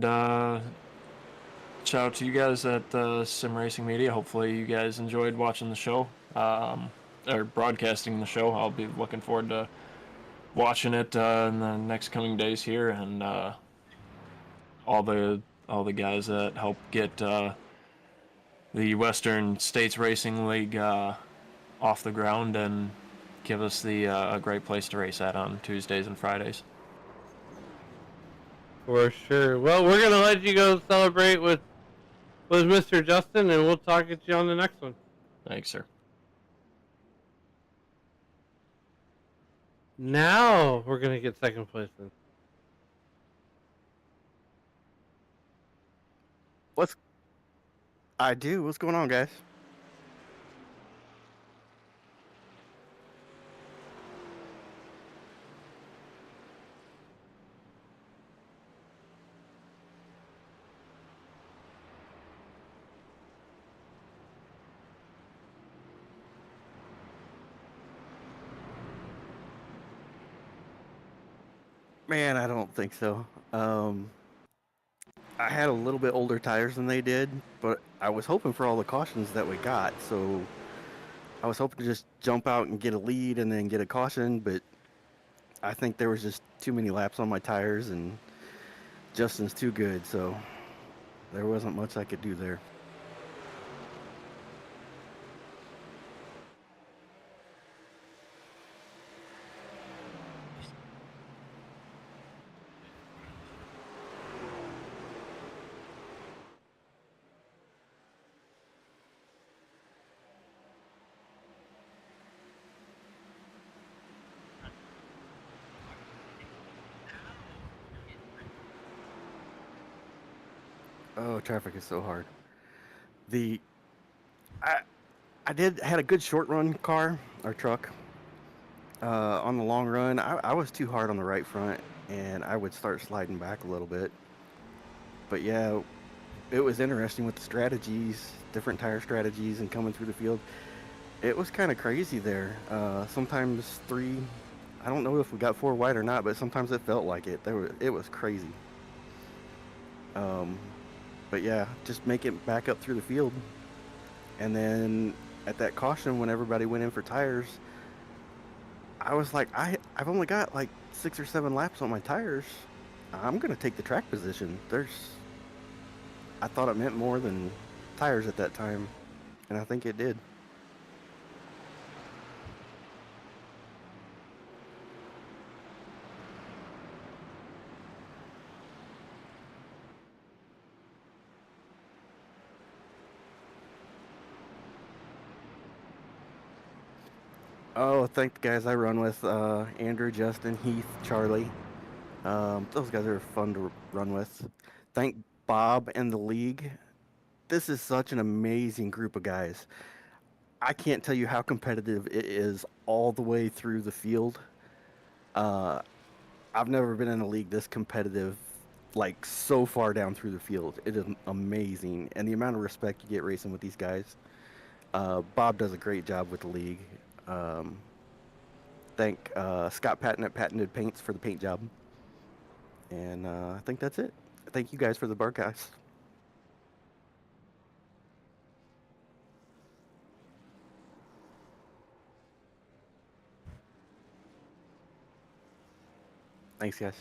E: shout out to you guys at Sim Racing Media. Hopefully you guys enjoyed watching the show or broadcasting the show. I'll be looking forward to watching it in the next coming days here, and all the guys that help get the Western States Racing League off the ground and give us a great place to race at on Tuesdays and Fridays.
C: For sure. Well, we're gonna let you go celebrate with Mr. Justin, and we'll talk at you on the next one.
E: Thanks, sir.
C: Now we're gonna get second place then.
F: What's going on, guys? Man, I don't think so. I had a little bit older tires than they did, but I was hoping for all the cautions that we got, so I was hoping to just jump out and get a lead and then get a caution, but I think there was just too many laps on my tires, and Justin's too good, so there wasn't much I could do there. Oh, traffic is so hard. I had a good short run car or truck. On the long run, I was too hard on the right front, and I would start sliding back a little bit. But yeah, it was interesting with the strategies, different tire strategies, and coming through the field. It was kind of crazy there. Sometimes I don't know if we got 4 wide or not, but sometimes it felt like it. It was crazy. But yeah, just make it back up through the field. And then at that caution, when everybody went in for tires, I was like, I've only got like 6 or 7 laps on my tires. I'm going to take the track position. I thought it meant more than tires at that time, and I think it did. Oh, thank the guys I run with, Andrew, Justin, Heath, Charlie. Those guys are fun to run with. Thank Bob and the league. This is such an amazing group of guys. I can't tell you how competitive it is all the way through the field. I've never been in a league this competitive, like so far down through the field. It is amazing, and the amount of respect you get racing with these guys. Bob does a great job with the league. Thank Scott Patton at Patented Paints for the paint job. And I think that's it. Thank you guys for the broadcast. Thanks, guys.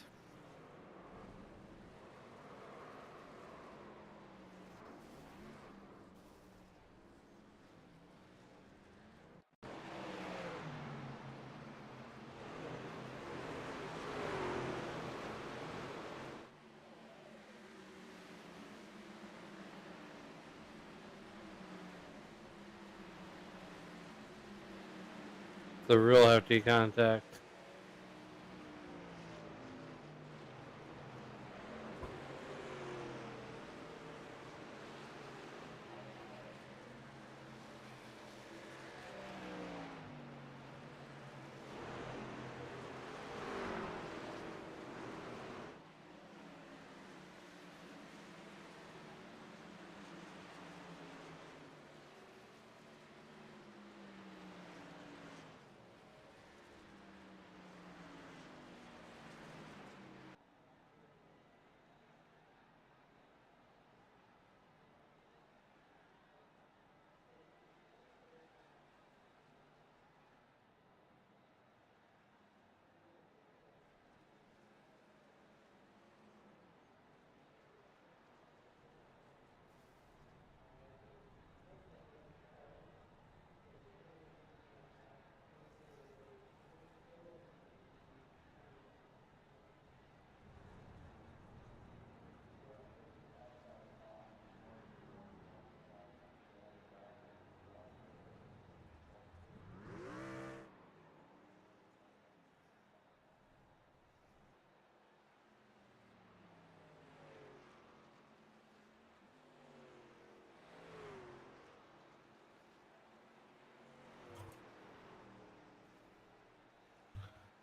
C: The real hefty contact.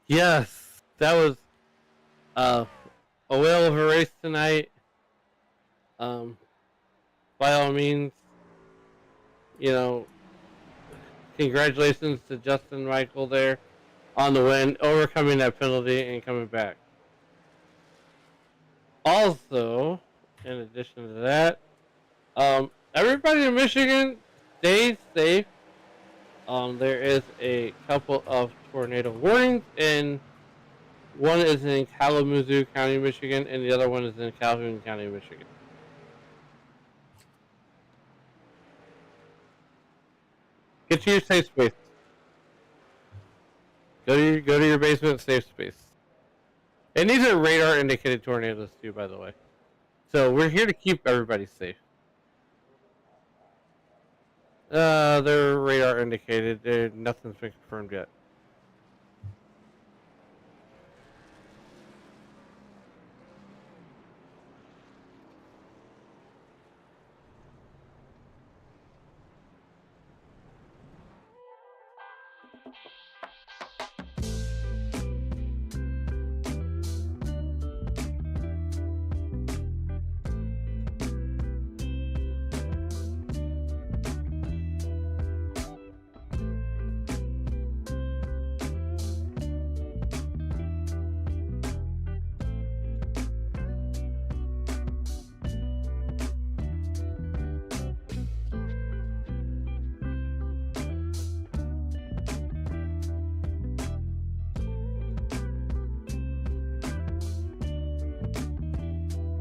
C: Yes, that was a whale of a race tonight. By all means, you know, congratulations to Justin Michael there on the win, overcoming that penalty and coming back. Also, in addition to that, everybody in Michigan, stay safe. There is a couple of tornado warnings, and one is in Kalamazoo County, Michigan, and the other one is in Calhoun County, Michigan. Get to your safe space. Go to your basement safe space. And these are radar indicated tornadoes too, by the way. So we're here to keep everybody safe. They're radar indicated. Nothing's been confirmed yet.